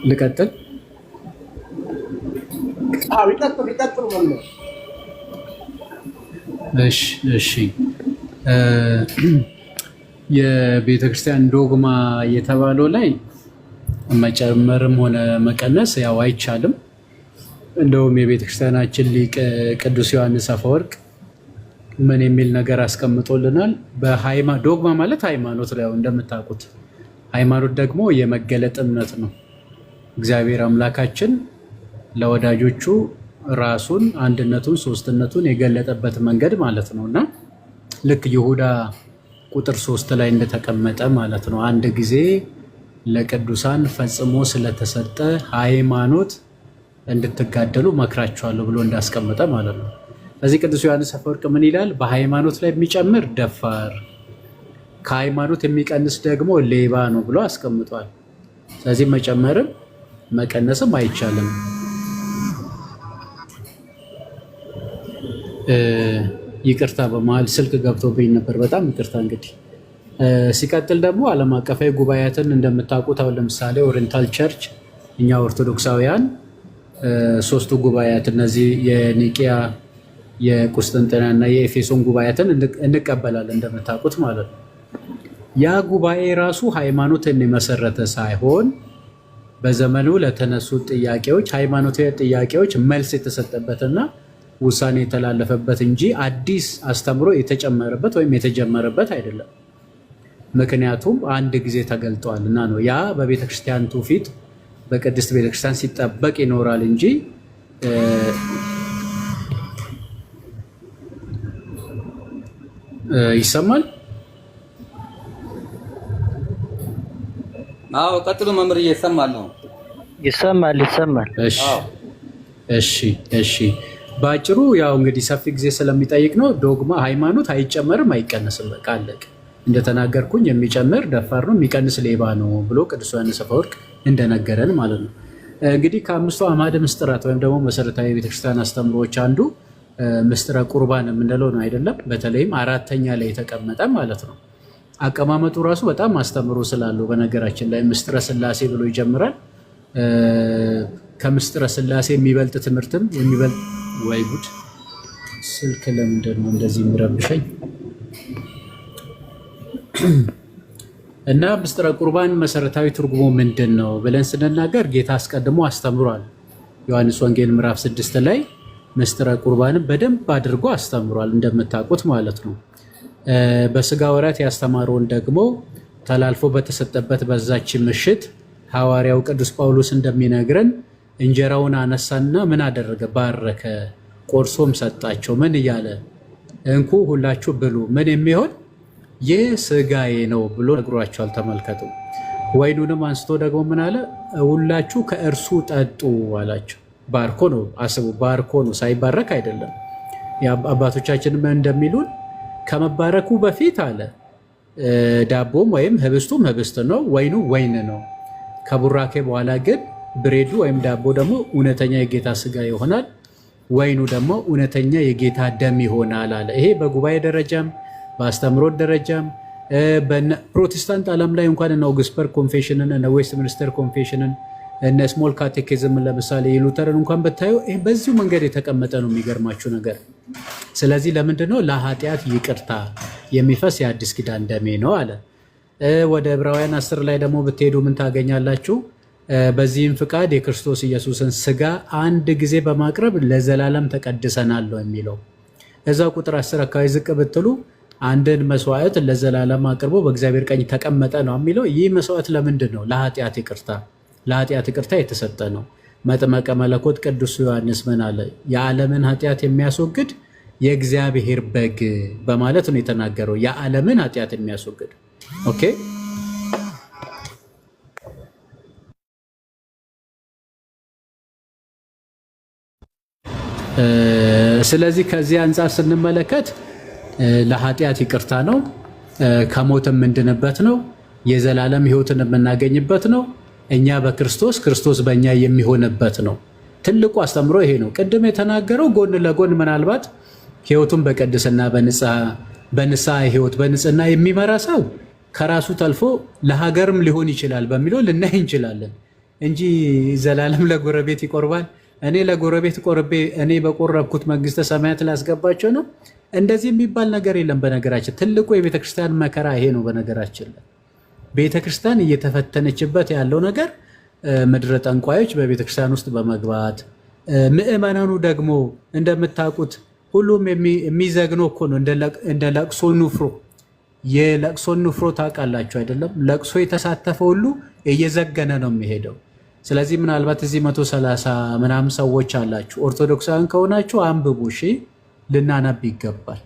ልቀጥል? ይቀጥሉ ማለት። እሺ የቤተክርስቲያን ዶግማ የተባለው ላይ መጨመርም ሆነ መቀነስ ያው አይቻልም። እንደውም የቤተክርስቲያናችን ሊቅ ቅዱስ ዮሐንስ አፈወርቅ ምን የሚል ነገር አስቀምጦልናል? ዶግማ ማለት ሃይማኖት ላይ እንደምታውቁት፣ ሃይማኖት ደግሞ የመገለጥ እምነት ነው። እግዚአብሔር አምላካችን ለወዳጆቹ ራሱን አንድነቱን ሶስትነቱን የገለጠበት መንገድ ማለት ነው እና ልክ ይሁዳ ቁጥር 3 ላይ እንደተቀመጠ ማለት ነው አንድ ጊዜ ለቅዱሳን ፈጽሞ ስለተሰጠ ሃይማኖት እንድትጋደሉ መክራቸዋለሁ ብሎ እንዳስቀመጠ ማለት ነው። ስለዚህ ቅዱስ ዮሐንስ አፈወርቅ ምን ይላል? በሃይማኖት ላይ የሚጨምር ደፋር፣ ከሃይማኖት የሚቀንስ ደግሞ ሌባ ነው ብሎ አስቀምጧል። ስለዚህ መጨመርም መቀነስም አይቻልም። ይቅርታ በመሀል ስልክ ገብቶብኝ ነበር፣ በጣም ይቅርታ። እንግዲህ ሲቀጥል ደግሞ ዓለም አቀፋዊ ጉባኤያትን እንደምታውቁት አሁን ለምሳሌ ኦሪየንታል ቸርች እኛ ኦርቶዶክሳውያን ሶስቱ ጉባኤያት እነዚህ የኒቂያ የቁስጥንጥንያ እና የኤፌሶን ጉባኤያትን እንቀበላለን እንደምታውቁት ማለት ነው። ያ ጉባኤ ራሱ ሃይማኖትን የመሰረተ ሳይሆን በዘመኑ ለተነሱ ጥያቄዎች ሃይማኖታዊ ጥያቄዎች መልስ የተሰጠበትና ውሳኔ የተላለፈበት እንጂ አዲስ አስተምሮ የተጨመረበት ወይም የተጀመረበት አይደለም። ምክንያቱም አንድ ጊዜ ተገልጧል እና ነው። ያ በቤተክርስቲያን ትውፊት በቅድስት ቤተክርስቲያን ሲጠበቅ ይኖራል እንጂ ይሰማል። አዎ ቀጥሉ መምህር፣ እየሰማል ነው። ይሰማል። እሺ በአጭሩ ያው እንግዲህ ሰፊ ጊዜ ስለሚጠይቅ ነው። ዶግማ ሃይማኖት አይጨመርም አይቀነስም። በቃ አለቀ። እንደተናገርኩኝ የሚጨምር ደፋር ነው፣ የሚቀንስ ሌባ ነው ብሎ ቅዱስ ዮሐንስ አፈወርቅ እንደነገረን ማለት ነው። እንግዲህ ከአምስቱ አዕማደ ምስጢራት ወይም ደግሞ መሰረታዊ ቤተክርስቲያን አስተምሮዎች አንዱ ምስጢረ ቁርባን የምንለው ነው አይደለም? በተለይም አራተኛ ላይ የተቀመጠ ማለት ነው። አቀማመጡ ራሱ በጣም አስተምሮ ስላለው በነገራችን ላይ ምስጢረ ሥላሴ ብሎ ይጀምራል። ከምስጢረ ሥላሴ የሚበልጥ ትምህርትም የሚበልጥ ወይ ጉድ! ስልክ ለምንድን ነው እንደዚህ የሚረብሸኝ? እና ምስጢረ ቁርባን መሰረታዊ ትርጉሙ ምንድን ነው ብለን ስንናገር ጌታ አስቀድሞ አስተምሯል። ዮሐንስ ወንጌል ምዕራፍ 6 ላይ ምስጢረ ቁርባንን በደንብ አድርጎ አስተምሯል፣ እንደምታውቁት ማለት ነው። በስጋ ወራት ያስተማረውን ደግሞ ተላልፎ በተሰጠበት በዛች ምሽት ሐዋርያው ቅዱስ ጳውሎስ እንደሚነግረን እንጀራውን አነሳና ምን አደረገ? ባረከ፣ ቆርሶም ሰጣቸው። ምን እያለ? እንኩ ሁላችሁ ብሉ፣ ምን የሚሆን ይህ ስጋዬ ነው ብሎ ነግሯቸዋል። ተመልከቱ። ወይኑንም አንስቶ ደግሞ ምን አለ? ሁላችሁ ከእርሱ ጠጡ አላቸው። ባርኮ ነው፣ አስቡ፣ ባርኮ ነው፣ ሳይባረክ አይደለም። አባቶቻችንም እንደሚሉን ከመባረኩ በፊት አለ ዳቦም ወይም ህብስቱም ህብስት ነው፣ ወይኑ ወይን ነው። ከቡራኬ በኋላ ግን ብሬዱ ወይም ዳቦ ደግሞ እውነተኛ የጌታ ስጋ ይሆናል፣ ወይኑ ደግሞ እውነተኛ የጌታ ደም ይሆናል አለ። ይሄ በጉባኤ ደረጃም በአስተምሮት ደረጃም በፕሮቴስታንት ዓለም ላይ እንኳን እነ ኦግስፐር ኮንፌሽንን እነ ዌስት ሚኒስተር ኮንፌሽንን እነ ስሞል ካቴኪዝም ለምሳሌ የሉተርን እንኳን ብታዩ በዚሁ መንገድ የተቀመጠ ነው። የሚገርማችሁ ነገር ስለዚህ ለምንድን ነው ለኃጢአት ይቅርታ የሚፈስ የአዲስ ኪዳን ደሜ ነው አለ። ወደ ዕብራውያን 10 ላይ ደግሞ ብትሄዱ ምን ታገኛላችሁ? በዚህም ፍቃድ የክርስቶስ ኢየሱስን ስጋ አንድ ጊዜ በማቅረብ ለዘላለም ተቀድሰናል ነው የሚለው። እዛው ቁጥር 10 አካባቢ ዝቅ ብትሉ አንድን መስዋዕት ለዘላለም አቅርቦ በእግዚአብሔር ቀኝ ተቀመጠ ነው የሚለው። ይህ መስዋዕት ለምንድን ነው? ለኃጢአት ይቅርታ፣ ለኃጢአት ይቅርታ የተሰጠ ነው። መጥመቀ መለኮት ቅዱስ ዮሐንስ ምን አለ? የዓለምን ኃጢአት የሚያስወግድ የእግዚአብሔር በግ በማለት ነው የተናገረው። የዓለምን ኃጢአት የሚያስወግድ ኦኬ። ስለዚህ ከዚህ አንጻር ስንመለከት ለኃጢአት ይቅርታ ነው፣ ከሞት የምንድንበት ነው፣ የዘላለም ሕይወትን የምናገኝበት ነው። እኛ በክርስቶስ ክርስቶስ በእኛ የሚሆንበት ነው። ትልቁ አስተምሮ ይሄ ነው። ቅድም የተናገረው ጎን ለጎን ምናልባት ሕይወቱን በቅድስና በንስሐ ሕይወት በንጽህና የሚመራ ሰው ከራሱ ተልፎ ለሀገርም ሊሆን ይችላል በሚለው ልናይ እንችላለን እንጂ ዘላለም ለጎረቤት ይቆርባል፣ እኔ ለጎረቤት ቆርቤ እኔ በቆረብኩት መንግስተ ሰማያት ላስገባቸው ነው፣ እንደዚህ የሚባል ነገር የለም። በነገራችን ትልቁ የቤተክርስቲያን መከራ ይሄ ነው። በነገራችን ላይ ቤተክርስቲያን እየተፈተነችበት ያለው ነገር ምድረ ጠንቋዮች በቤተክርስቲያን ውስጥ በመግባት ምእመናኑ ደግሞ እንደምታውቁት ሁሉም የሚዘግነው እኮ ነው። እንደ ለቅሶ ንፍሮ፣ የለቅሶ ንፍሮ ታውቃላችሁ አይደለም? ለቅሶ የተሳተፈ ሁሉ እየዘገነ ነው የሚሄደው። ስለዚህ ምናልባት እዚህ 130 ምናምን ሰዎች አላችሁ። ኦርቶዶክሳውያን ከሆናችሁ አንብቡ እሺ፣ ልናነብ ይገባል።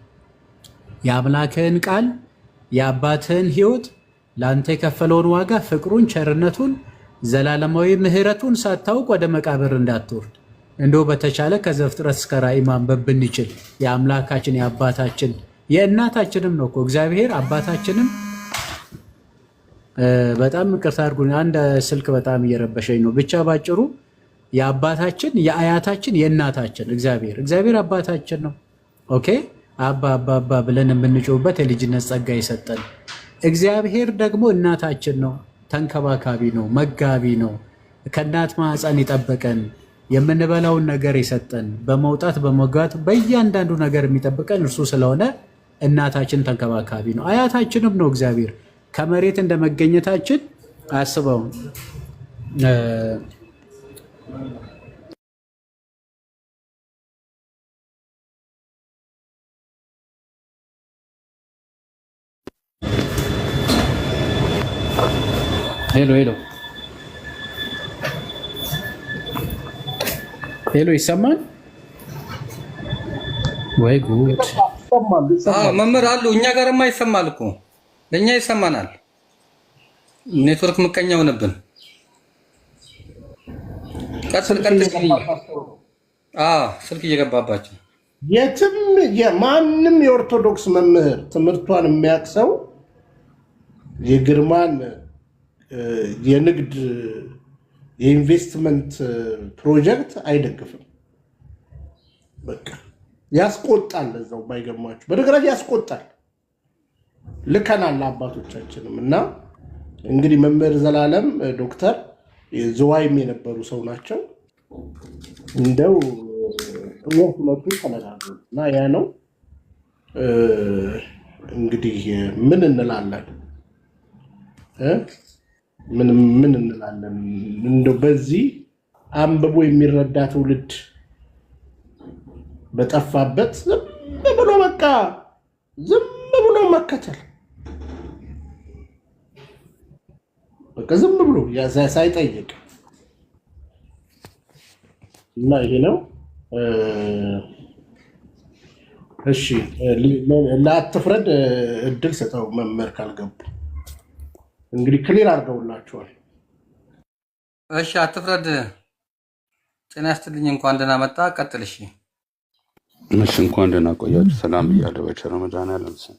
የአምላክህን ቃል የአባትህን ሕይወት ለአንተ የከፈለውን ዋጋ ፍቅሩን፣ ቸርነቱን፣ ዘላለማዊ ምሕረቱን ሳታውቅ ወደ መቃብር እንዳትወርድ እንደው በተቻለ ከዘፍጥረት እስከ ራእይ ማንበብ ብንችል የአምላካችን የአባታችን የእናታችንም ነው እኮ እግዚአብሔር አባታችንም በጣም ይቅርታ አድርጉኝ፣ አንድ ስልክ በጣም እየረበሸኝ ነው። ብቻ ባጭሩ የአባታችን የአያታችን የእናታችን እግዚአብሔር አባታችን ነው። ኦኬ አባ አባ አባ ብለን የምንጮህበት የልጅነት ጸጋ የሰጠን እግዚአብሔር ደግሞ እናታችን ነው። ተንከባካቢ ነው፣ መጋቢ ነው። ከእናት ማህፀን የጠበቀን የምንበላውን ነገር የሰጠን በመውጣት በመግባት በእያንዳንዱ ነገር የሚጠብቀን እርሱ ስለሆነ እናታችን ተንከባካቢ ነው። አያታችንም ነው እግዚአብሔር። ከመሬት እንደ መገኘታችን አስበው። ሄሎ ሄሎ ሄሎ፣ ይሰማል ወይ? ጉድ! መምህር አሉ እኛ ጋርማ ይሰማል እኮ ለእኛ ይሰማናል። ኔትወርክ ምቀኛ ሆነብን። ቀጥል ቀጥል። ስልክ እየገባባቸው የትም ማንም የኦርቶዶክስ መምህር ትምህርቷን የሚያቅሰው የግርማን የንግድ የኢንቨስትመንት ፕሮጀክት አይደግፍም። በቃ ያስቆጣል። እዛው ባይገርማችሁ በነገራችን ያስቆጣል። ልከናል አባቶቻችንም እና እንግዲህ መምህር ዘላለም ዶክተር ዝዋይም የነበሩ ሰው ናቸው። እንደው ሁለቱ ተነጋገሩ እና ያ ነው እንግዲህ ምን እንላለን ምን እንላለን? እንደው በዚህ አንብቦ የሚረዳ ትውልድ በጠፋበት ዝም ብሎ በቃ ዝም ብሎ መከተል በቃ ዝም ብሎ ሳይጠይቅ እና ይሄ ነው። እሺ ለአትፍረድ እድል ሰጠው መምህር ካልገቡ እንግዲህ ክሊር አድርገውላችኋል። እሺ አትፍረድ ጤና ይስጥልኝ። እንኳን ደህና መጣ። ቀጥል። እሺ እንኳን ደህና ቆያችሁ። ሰላም እያለ በቸር መድኃኒዓለም ስም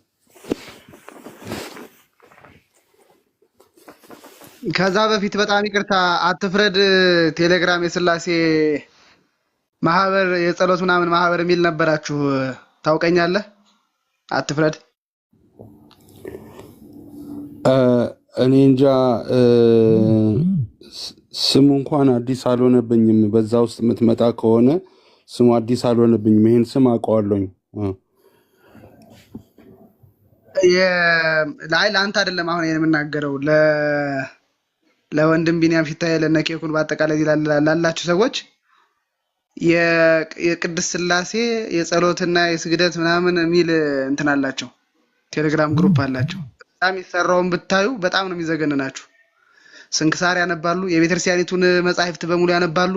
ከዛ በፊት በጣም ይቅርታ አትፍረድ ቴሌግራም የስላሴ ማህበር የጸሎት ምናምን ማህበር የሚል ነበራችሁ። ታውቀኛለህ? አትፍረድ እኔ እንጃ ስሙ እንኳን አዲስ አልሆነብኝም። በዛ ውስጥ የምትመጣ ከሆነ ስሙ አዲስ አልሆነብኝም። ይሄን ስም አውቀዋለሁኝ። ላይ ለአንተ አይደለም አሁን የምናገረው ለወንድም ቢኒያም ፊታዬ ለነኬኩን በአጠቃላይ ላላችሁ ሰዎች የቅድስት ስላሴ የጸሎትና የስግደት ምናምን የሚል እንትን አላቸው። ቴሌግራም ግሩፕ አላቸው። በጣም የሚሰራውን ብታዩ በጣም ነው የሚዘገንናችሁ። ስንክሳር ያነባሉ፣ የቤተክርስቲያኒቱን መጻሕፍት በሙሉ ያነባሉ።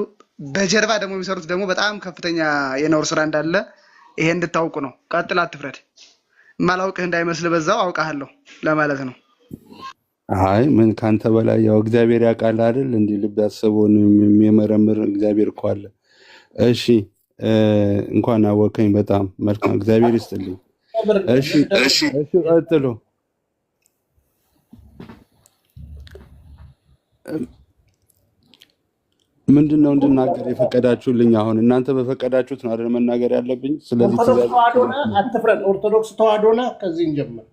በጀርባ ደግሞ የሚሰሩት ደግሞ በጣም ከፍተኛ የነውር ስራ እንዳለ ይሄ እንድታውቁ ነው። ቀጥል አትፍረድ። ማላውቅህ እንዳይመስል በዛው አውቃለሁ ለማለት ነው። አይ ምን ካንተ በላይ ያው እግዚአብሔር ያውቃል አይደል? እንዲህ ልብ ያሰበውን የሚመረምር እግዚአብሔር እኮ አለ። እሺ እንኳን አወቀኝ። በጣም መልካም እግዚአብሔር ይስጥልኝ። እሺ ቀጥሎ ምንድነው እንድናገር የፈቀዳችሁልኝ? አሁን እናንተ በፈቀዳችሁት ነው አይደል መናገር ያለብኝ። ስለዚህ አትፍረድ። ኦርቶዶክስ ተዋሕዶ ነህ? ከዚህ እንጀምር።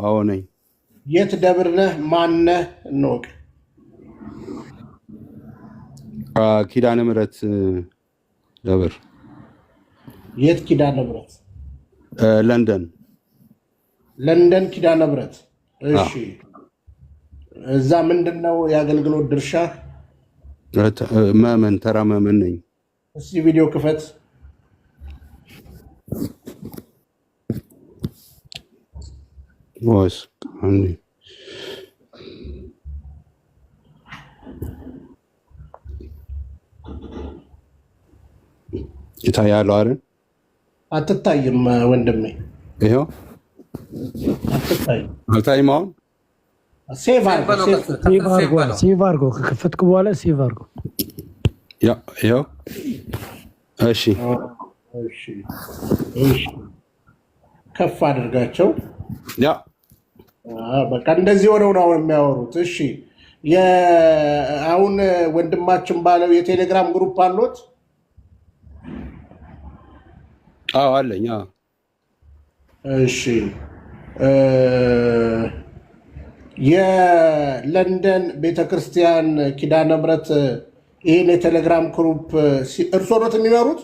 አዎ ነኝ። የት ደብር ነህ? ማን ነህ? እንወቅ። ኪዳነ ምሕረት ደብር። የት ኪዳነ ምሕረት? ለንደን ኪዳነ ምሕረት። እሺ እዛ ምንድነው የአገልግሎት ድርሻ? መመን ተራ መመን ነኝ። እስቲ ቪዲዮ ክፈት። ወስ ይታያል አይደል? አትታይም ወንድሜ። ይሄው አልታይም። አሁን ሴቭ አድርጎ ከከፈትኩ በኋላ ሴቭ አድርጎ ይኸው። እሺ ከፍ አድርጋቸው። በቃ እንደዚህ ሆነው ነው የሚያወሩት። እሺ አሁን ወንድማችን ባለው የቴሌግራም ግሩፕ አሉት? አዎ አለኝ። እሺ የለንደን ቤተክርስቲያን ኪዳነ ምሕረት ይህን የቴሌግራም ግሩፕ እርስዎ ኖት የሚመሩት?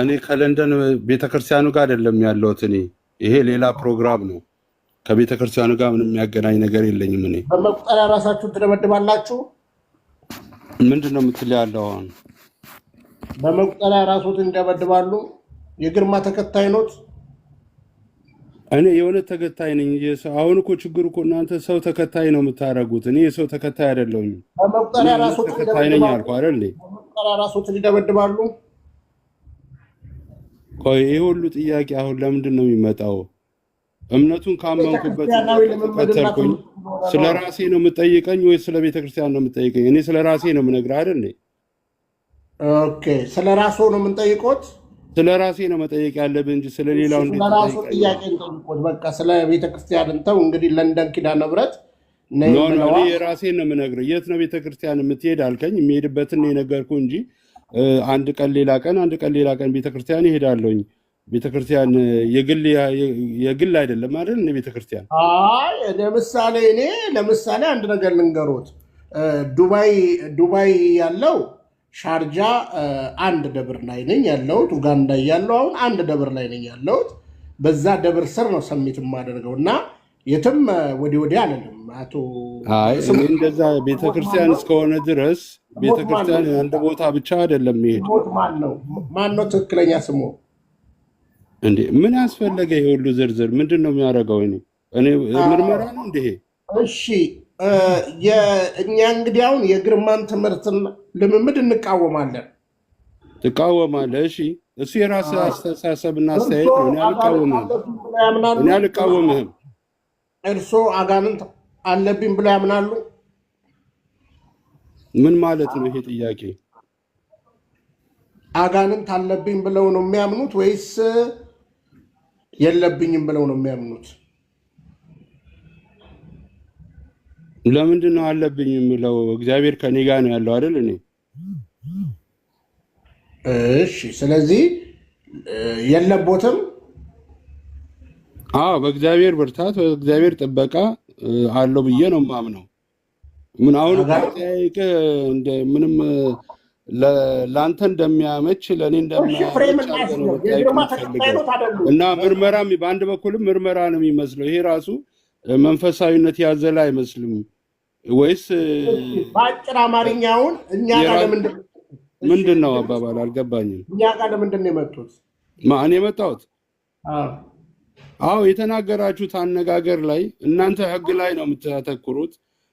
እኔ ከለንደን ቤተክርስቲያኑ ጋር አይደለም ያለሁት። ይሄ ሌላ ፕሮግራም ነው። ከቤተክርስቲያኑ ጋር ምንም የሚያገናኝ ነገር የለኝም። እኔ በመቁጠሪያ ራሳችሁን ትደመድባላችሁ? ምንድን ነው የምትለው ያለው? አሁን በመቁጠሪያ ራሶትን ይደመድባሉ? የግርማ ተከታይ ኖት? እኔ የሆነ ተከታይ ነኝ። አሁን እኮ ችግሩ እኮ እናንተ ሰው ተከታይ ነው የምታደርጉት። እኔ የሰው ተከታይ አይደለሁም። በመቁጠሪያ ራሶትን ተከታይ ነኝ አልኩ አይደል? በመቁጠሪያ ራሶትን ይደመድባሉ? ቆይ ይሄ ሁሉ ጥያቄ አሁን ለምንድን ነው የሚመጣው? እምነቱን ካመንኩበት ተከተልኩኝ። ስለ ራሴ ነው የምጠይቀኝ ወይ ስለ ቤተክርስቲያን ነው የምጠይቀኝ? እኔ ስለ ራሴ ነው የምነግርህ አይደል? ኦኬ፣ ስለ ራሱ ነው የምንጠይቆት? ስለ ራሴ ነው መጠየቅ ያለብህ እንጂ ስለ ሌላው እንዴት ስለ ራሱ ትጠይቀኛለህ? ጥያቄ እንጠይቆት። በቃ ስለ ቤተክርስቲያን እንተው። እንግዲህ ለንደን ኪዳነ ምሕረት ነይ ኖ እኔ ብለዋል። የራሴን ነው የምነግርህ። የት ነው ቤተክርስቲያን የምትሄድ አልከኝ። የሚሄድበትን ነው የነገርኩህ እንጂ አንድ ቀን ሌላ ቀን አንድ ቀን ሌላ ቀን ቤተክርስቲያን ይሄዳለሁኝ። ቤተክርስቲያን የግል አይደለም አይደል? እኔ ቤተክርስቲያን አይ ለምሳሌ አንድ ነገር ልንገሮት። ዱባይ ያለው ሻርጃ አንድ ደብር ላይ ነኝ ያለሁት። ኡጋንዳ ያለው አሁን አንድ ደብር ላይ ነኝ ያለሁት። በዛ ደብር ስር ነው ሰሚት የማደርገው እና የትም ወዲህ አለንም። አቶ አይ እኔ እንደዛ ቤተክርስቲያን እስከሆነ ድረስ ቤተክርስቲያን አንድ ቦታ ብቻ አይደለም የሚሄድ። ማን ነው ትክክለኛ ስሙ? እንዴ ምን ያስፈለገ ይሄ ሁሉ ዝርዝር ምንድን ነው የሚያደርገው? እኔ ምርመራ ነው እንዴ? እሺ እኛ እንግዲህ አሁን የግርማን ትምህርትን ልምምድ እንቃወማለን። ትቃወማለህ? እሺ እሱ የራስህ አስተሳሰብና አስተያየት ነው። እኔ አልቃወምህም። እርስዎ አጋንንት አለብኝ ብለው ያምናሉ? ምን ማለት ነው ይሄ ጥያቄ? አጋንንት አለብኝ ብለው ነው የሚያምኑት ወይስ የለብኝም ብለው ነው የሚያምኑት? ለምንድን ነው አለብኝ የሚለው? እግዚአብሔር ከኔ ጋር ነው ያለው አይደል? እኔ እሺ፣ ስለዚህ የለቦትም። አዎ፣ በእግዚአብሔር ብርታት በእግዚአብሔር ጥበቃ አለው ብዬ ነው የማምነው። ምን አሁን ጠያይቅ ምንም ለአንተ እንደሚያመች ለእኔ እንደሚያመች እና ምርመራ በአንድ በኩልም ምርመራ ነው የሚመስለው። ይሄ ራሱ መንፈሳዊነት ያዘለ አይመስልም ወይስ? በአጭር አማርኛውን እኛ ጋር ምንድን ነው አባባል አልገባኝም። እኛ ጋር ለምንድን ነው የመጡት? እኔ የመጣሁት አዎ የተናገራችሁት አነጋገር ላይ እናንተ ህግ ላይ ነው የምታተኩሩት።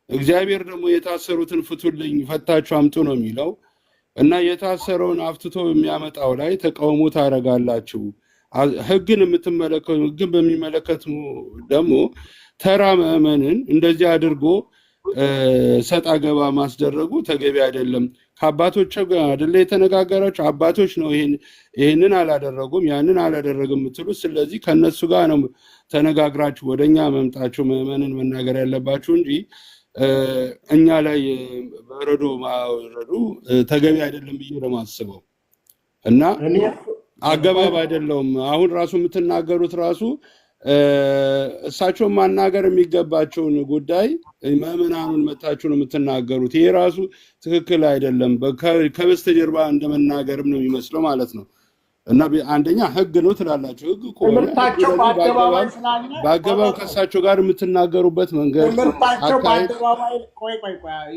እግዚአብሔር ደግሞ የታሰሩትን ፍቱልኝ ፈታችሁ አምጡ ነው የሚለው እና የታሰረውን አፍትቶ የሚያመጣው ላይ ተቃውሞ ታደርጋላችሁ። ህግን በሚመለከቱ ደግሞ ተራ ምዕመንን እንደዚህ አድርጎ ሰጣ ገባ ማስደረጉ ተገቢ አይደለም። ከአባቶች ጋር አይደለ የተነጋገራችሁ? አባቶች ነው ይህንን አላደረጉም ያንን አላደረግም የምትሉት። ስለዚህ ከነሱ ጋር ነው ተነጋግራችሁ ወደኛ መምጣችሁ ምዕመንን መናገር ያለባችሁ እንጂ እኛ ላይ በረዶ ማውረዱ ተገቢ አይደለም ብዬ ነው የማስበው እና አገባብ አይደለውም። አሁን ራሱ የምትናገሩት ራሱ እሳቸውን ማናገር የሚገባቸውን ጉዳይ ምዕመናኑን መታችሁ ነው የምትናገሩት። ይሄ ራሱ ትክክል አይደለም። ከበስተጀርባ እንደመናገርም ነው የሚመስለው ማለት ነው። እና አንደኛ ህግ ነው ትላላችሁ። ህግ ከሆነ በአገባብ ከእሳቸው ጋር የምትናገሩበት መንገድ ትምህርታቸው በአደባባይ ቆይ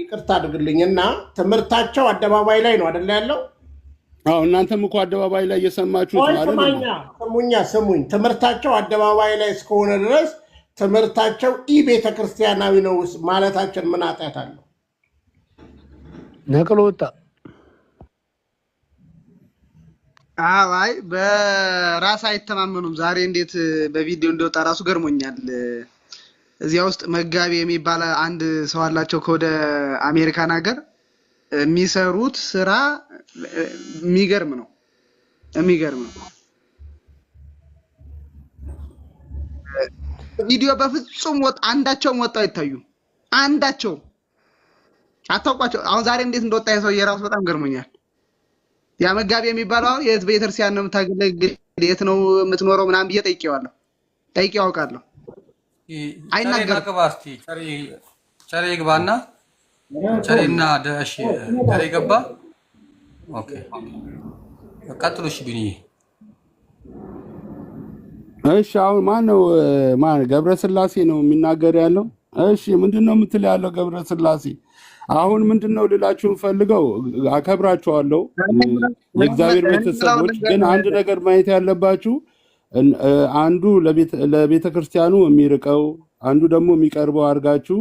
ይቅርታ አድርግልኝ እና ትምህርታቸው አደባባይ ላይ ነው አይደለ ያለው? አዎ እናንተም እኮ አደባባይ ላይ እየሰማችሁት ማለት ነው። ስሙኝ። ትምህርታቸው አደባባይ ላይ እስከሆነ ድረስ ትምህርታቸው ቤተክርስቲያናዊ ነው ማለታችን ምን ኃጢአት አለው? ነቅሎ ወጣ። አይ በራስ አይተማመኑም። ዛሬ እንዴት በቪዲዮ እንደወጣ ራሱ ገርሞኛል። እዚያ ውስጥ መጋቢ የሚባል አንድ ሰው አላቸው ከወደ አሜሪካን ሀገር። የሚሰሩት ስራ የሚገርም ነው። ቪዲዮ በፍጹም አንዳቸውም ወጣው አይታዩም። አንዳቸው አታውቋቸው። አሁን ዛሬ እንዴት እንደወጣ የሰው የራሱ በጣም ገርሞኛል። ያ መጋቢ የሚባለው አሁን የት ቤተክርስቲያን ነው የምታገለግል፣ የት ነው የምትኖረው ምናምን ብዬ ጠይቄዋለሁ። አውቃለሁ። አይናገርም። ቸሬ ግባና ቸሬና ደሽ ቸሬ ገባ። ኦኬ ቀጥሉ። እሺ ቢኒ እሺ አሁን ማን ገብረስላሴ ነው የሚናገር ያለው? እሺ ምንድነው የምትል ያለው ገብረስላሴ? አሁን ምንድነው ልላችሁ ፈልገው፣ አከብራችኋለሁ የእግዚአብሔር ቤተሰቦች፣ ግን አንድ ነገር ማየት ያለባችሁ አንዱ ለቤተ ክርስቲያኑ የሚርቀው አንዱ ደግሞ የሚቀርበው አድርጋችሁ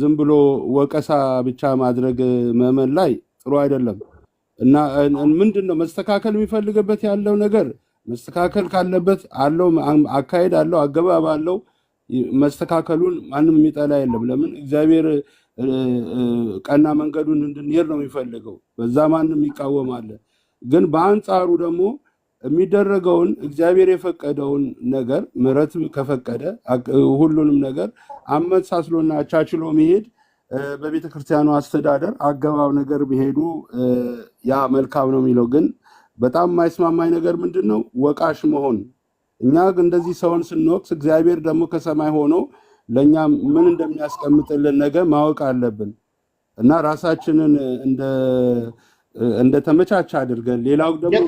ዝም ብሎ ወቀሳ ብቻ ማድረግ ምዕመን ላይ ጥሩ አይደለም እና ምንድነው መስተካከል የሚፈልግበት ያለው ነገር መስተካከል ካለበት አለው አካሄድ አለው አገባብ አለው። መስተካከሉን ማንም የሚጠላ የለም። ለምን እግዚአብሔር ቀና መንገዱን እንድንሄድ ነው የሚፈልገው። በዛ ማንም ይቃወማል። ግን በአንጻሩ ደግሞ የሚደረገውን እግዚአብሔር የፈቀደውን ነገር ምሕረት ከፈቀደ ሁሉንም ነገር አመሳስሎና አቻችሎ መሄድ በቤተ ክርስቲያኑ አስተዳደር አገባብ ነገር ቢሄዱ ያ መልካም ነው የሚለው። ግን በጣም የማይስማማኝ ነገር ምንድን ነው? ወቃሽ መሆን። እኛ እንደዚህ ሰውን ስንወቅስ እግዚአብሔር ደግሞ ከሰማይ ሆኖ ለእኛ ምን እንደሚያስቀምጥልን ነገር ማወቅ አለብን እና ራሳችንን እንደ ተመቻቸ አድርገን ሌላው ደግሞ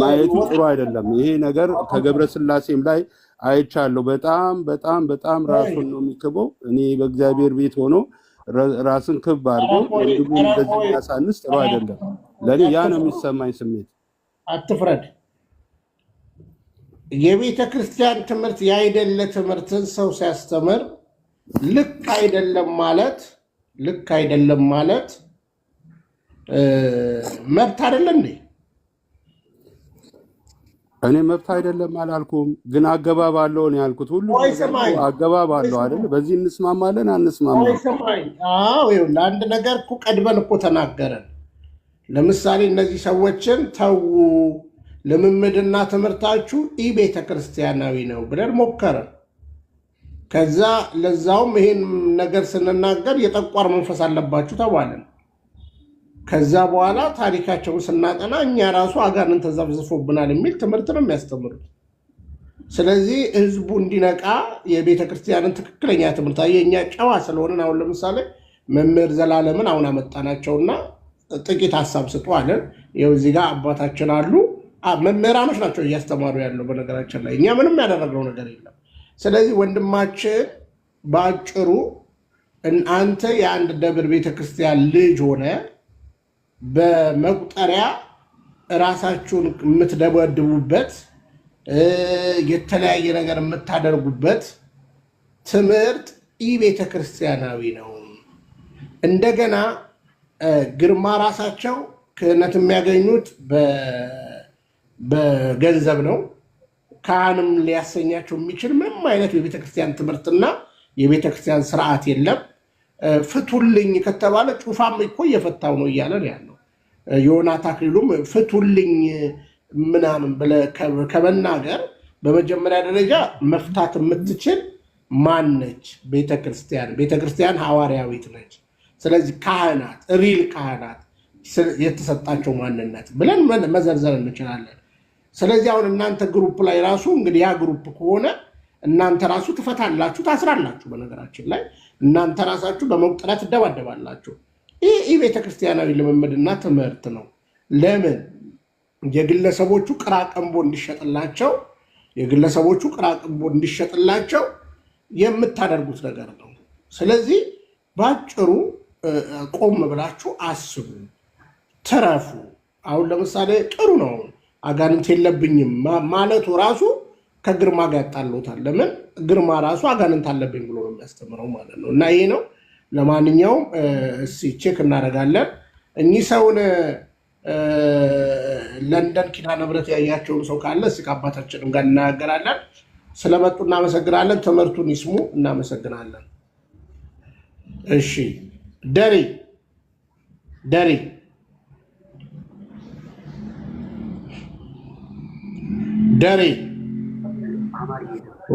ማየቱ ጥሩ አይደለም። ይሄ ነገር ከገብረ ስላሴም ላይ አይቻለሁ። በጣም በጣም በጣም ራሱን ነው የሚክበው። እኔ በእግዚአብሔር ቤት ሆኖ ራስን ክብ አድርጎ ወንድሙ እንደዚህ የሚያሳንስ ጥሩ አይደለም። ለእኔ ያ ነው የሚሰማኝ ስሜት። አትፍረድ። የቤተ ክርስቲያን ትምህርት ያይደለ ትምህርትን ሰው ሲያስተምር ልክ አይደለም ማለት መብት አይደለም እንዴ? እኔ መብት አይደለም አላልኩም፣ ግን አገባብ አለው ነው ያልኩት። ሁሉ አገባብ አለው አይደል? በዚህ እንስማማለን አንስማማለን? አዎ፣ ይኸውልህ አንድ ነገር እኮ ቀድመን እኮ ተናገረን። ለምሳሌ እነዚህ ሰዎችን ተዉ፣ ልምምድና ትምህርታችሁ ቤተ ክርስቲያናዊ ነው ብለን ሞከረን። ከዛ ለዛውም ይሄን ነገር ስንናገር የጠቋር መንፈስ አለባችሁ ተባለን። ከዛ በኋላ ታሪካቸውን ስናጠና እኛ ራሱ አጋንንት ተዘብዝፎብናል የሚል ትምህርት ነው የሚያስተምሩት። ስለዚህ ህዝቡ እንዲነቃ የቤተ ክርስቲያንን ትክክለኛ ትምህርት የእኛ ጨዋ ስለሆንን አሁን ለምሳሌ መምህር ዘላለምን አሁን አመጣናቸውና ጥቂት ሀሳብ ስጡ አለን። ይኸው እዚህ ጋር አባታችን አሉ። መምህራኖች ናቸው እያስተማሩ ያለው። በነገራችን ላይ እኛ ምንም ያደረግነው ነገር የለም። ስለዚህ ወንድማችን በአጭሩ አንተ የአንድ ደብር ቤተክርስቲያን ልጅ ሆነ በመቁጠሪያ ራሳችሁን የምትደበድቡበት የተለያየ ነገር የምታደርጉበት ትምህርት ቤተክርስቲያናዊ ነው። እንደገና ግርማ ራሳቸው ክህነት የሚያገኙት በገንዘብ ነው። ካህንም ሊያሰኛቸው የሚችል ምንም አይነት የቤተክርስቲያን ትምህርትና የቤተክርስቲያን ስርዓት የለም። ፍቱልኝ ከተባለ ጩፋም እኮ እየፈታው ነው እያለ ነው ያለው። ዮናታ አክሊሉም ፍቱልኝ ምናምን ብለህ ከመናገር በመጀመሪያ ደረጃ መፍታት የምትችል ማነች? ቤተክርስቲያን። ቤተክርስቲያን ሐዋርያዊት ነች። ስለዚህ ካህናት ሪል ካህናት የተሰጣቸው ማንነት ብለን መዘርዘር እንችላለን። ስለዚህ አሁን እናንተ ግሩፕ ላይ ራሱ እንግዲህ ያ ግሩፕ ከሆነ እናንተ ራሱ ትፈታላችሁ፣ ታስራላችሁ። በነገራችን ላይ እናንተ ራሳችሁ በመቁጠሪያ ትደባደባላችሁ። ይህ ቤተክርስቲያናዊ ልምምድና ትምህርት ነው። ለምን የግለሰቦቹ ቅራቅንቦ እንዲሸጥላቸው የምታደርጉት ነገር ነው። ስለዚህ በአጭሩ ቆም ብላችሁ አስቡ፣ ትረፉ። አሁን ለምሳሌ ጥሩ ነው አጋንንት የለብኝም ማለቱ ራሱ ከግርማ ጋር ያጣለውታል። ለምን ግርማ ራሱ አጋንንት አለብኝ ብሎ ነው የሚያስተምረው ማለት ነው። እና ይሄ ነው። ለማንኛውም እስኪ ቼክ እናደርጋለን። እኚህ ሰውን ለንደን ኪዳነ ምሕረት ያያቸውን ሰው ካለ እስኪ ከአባታችንም ጋር እናገራለን። ስለመጡ እናመሰግናለን። ትምህርቱን ይስሙ። እናመሰግናለን። እሺ ደሪ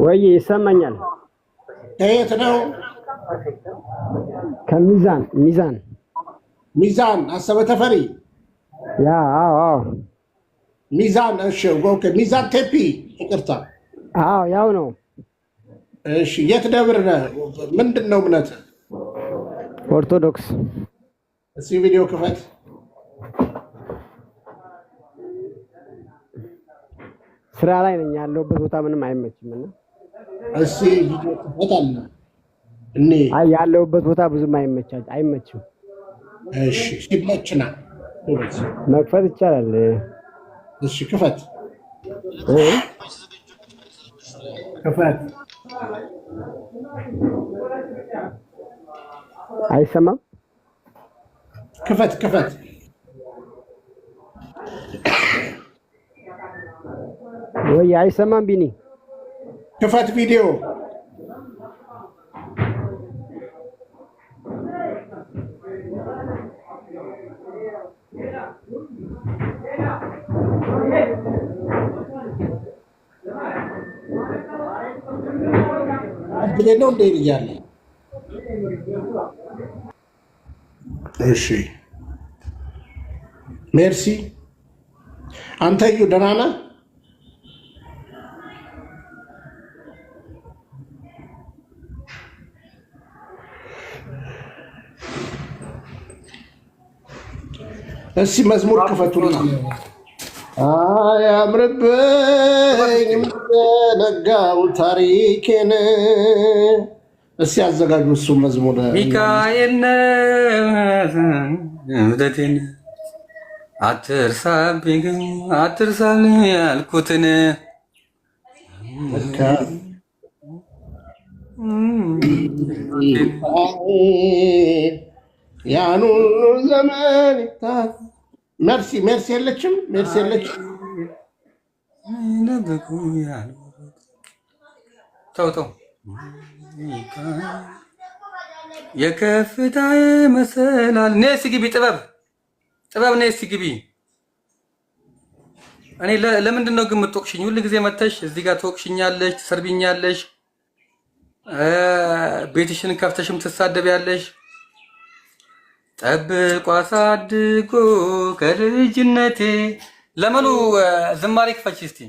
ወይ ይሰማኛል? ከየት ነው? ሚዛን አሰበ ተፈሪ። ያ አዎ ሚዛን። እሺ ኦኬ። ሚዛን ቴፒ ይቅርታ። አዎ ያው ነው። እሺ የት ደብር ነህ? ምንድን ነው እምነት? ኦርቶዶክስ። እስኪ ቪዲዮ ክፈት። ስራ ላይ ነኝ። ያለሁበት ቦታ ምንም አይመችም እና እስኪ ቪዲዮ ክፈት አለ እኔ ያለሁበት ቦታ ብዙም አይመችም። እሺ ሲመችና መክፈት ይቻላል። እሺ ክፈት። አይሰማም? ክፈት። ወይ አይሰማም? ቢኒ ክፈት ቪዲዮ እድሌ ነው እንደ ልያለ። እሺ ሜርሲ። አንተ እዩ ደህና ነህ? እስኪ መዝሙር ክፈቱና አያምርብኝም ዘነጋው ታሪኬን። እስኪ ያዘጋጁ እሱ መዝሙር ሚካኤል እምነቴን አትርሳብኝ አትርሳል ያልኩትን ያን ሁሉ ዘመን መርሲ የለችም። መርሲ የለችም። ተው የከፍታዬ መሰላል። ነይ እስኪ ግቢ ጥበብ ነይ እስኪ ግቢ። እኔ ለምንድን ነው ግን የምትወቅሽኝ? ሁል ጊዜ መተሽ እዚህ ጋር ትወቅሽኛለሽ፣ ትሰርቢኛለሽ፣ ቤትሽን ከፍተሽም ትሳደቢያለሽ። ጠብቆ አሳድጎ ከልጅነቴ ለመኑ ዝማሬ ክፈች እስቲ።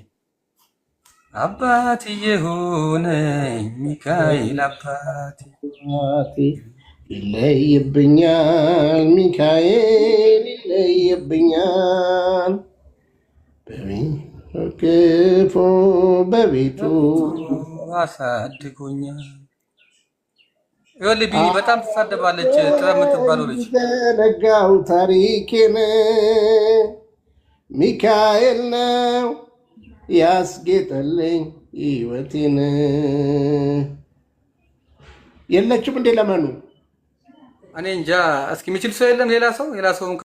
አባትዬ ሆነኝ ሚካኤል አባቴ ይለይብኛል፣ ሚካኤል ይለይብኛል፣ በክፉ በቤቱ አሳድጎኛል። ይኸውልህ ቢኒ በጣም ትሳደባለች። ጥበብ የምትባለው ልጅ ዘነጋው ታሪኬን ሚካኤል ነው ያስጌጠልኝ ሕይወቴን። የለችም እንዴ ለመኑ? እኔ እንጃ። እስኪ የሚችል ሰው የለም? ሌላ ሰው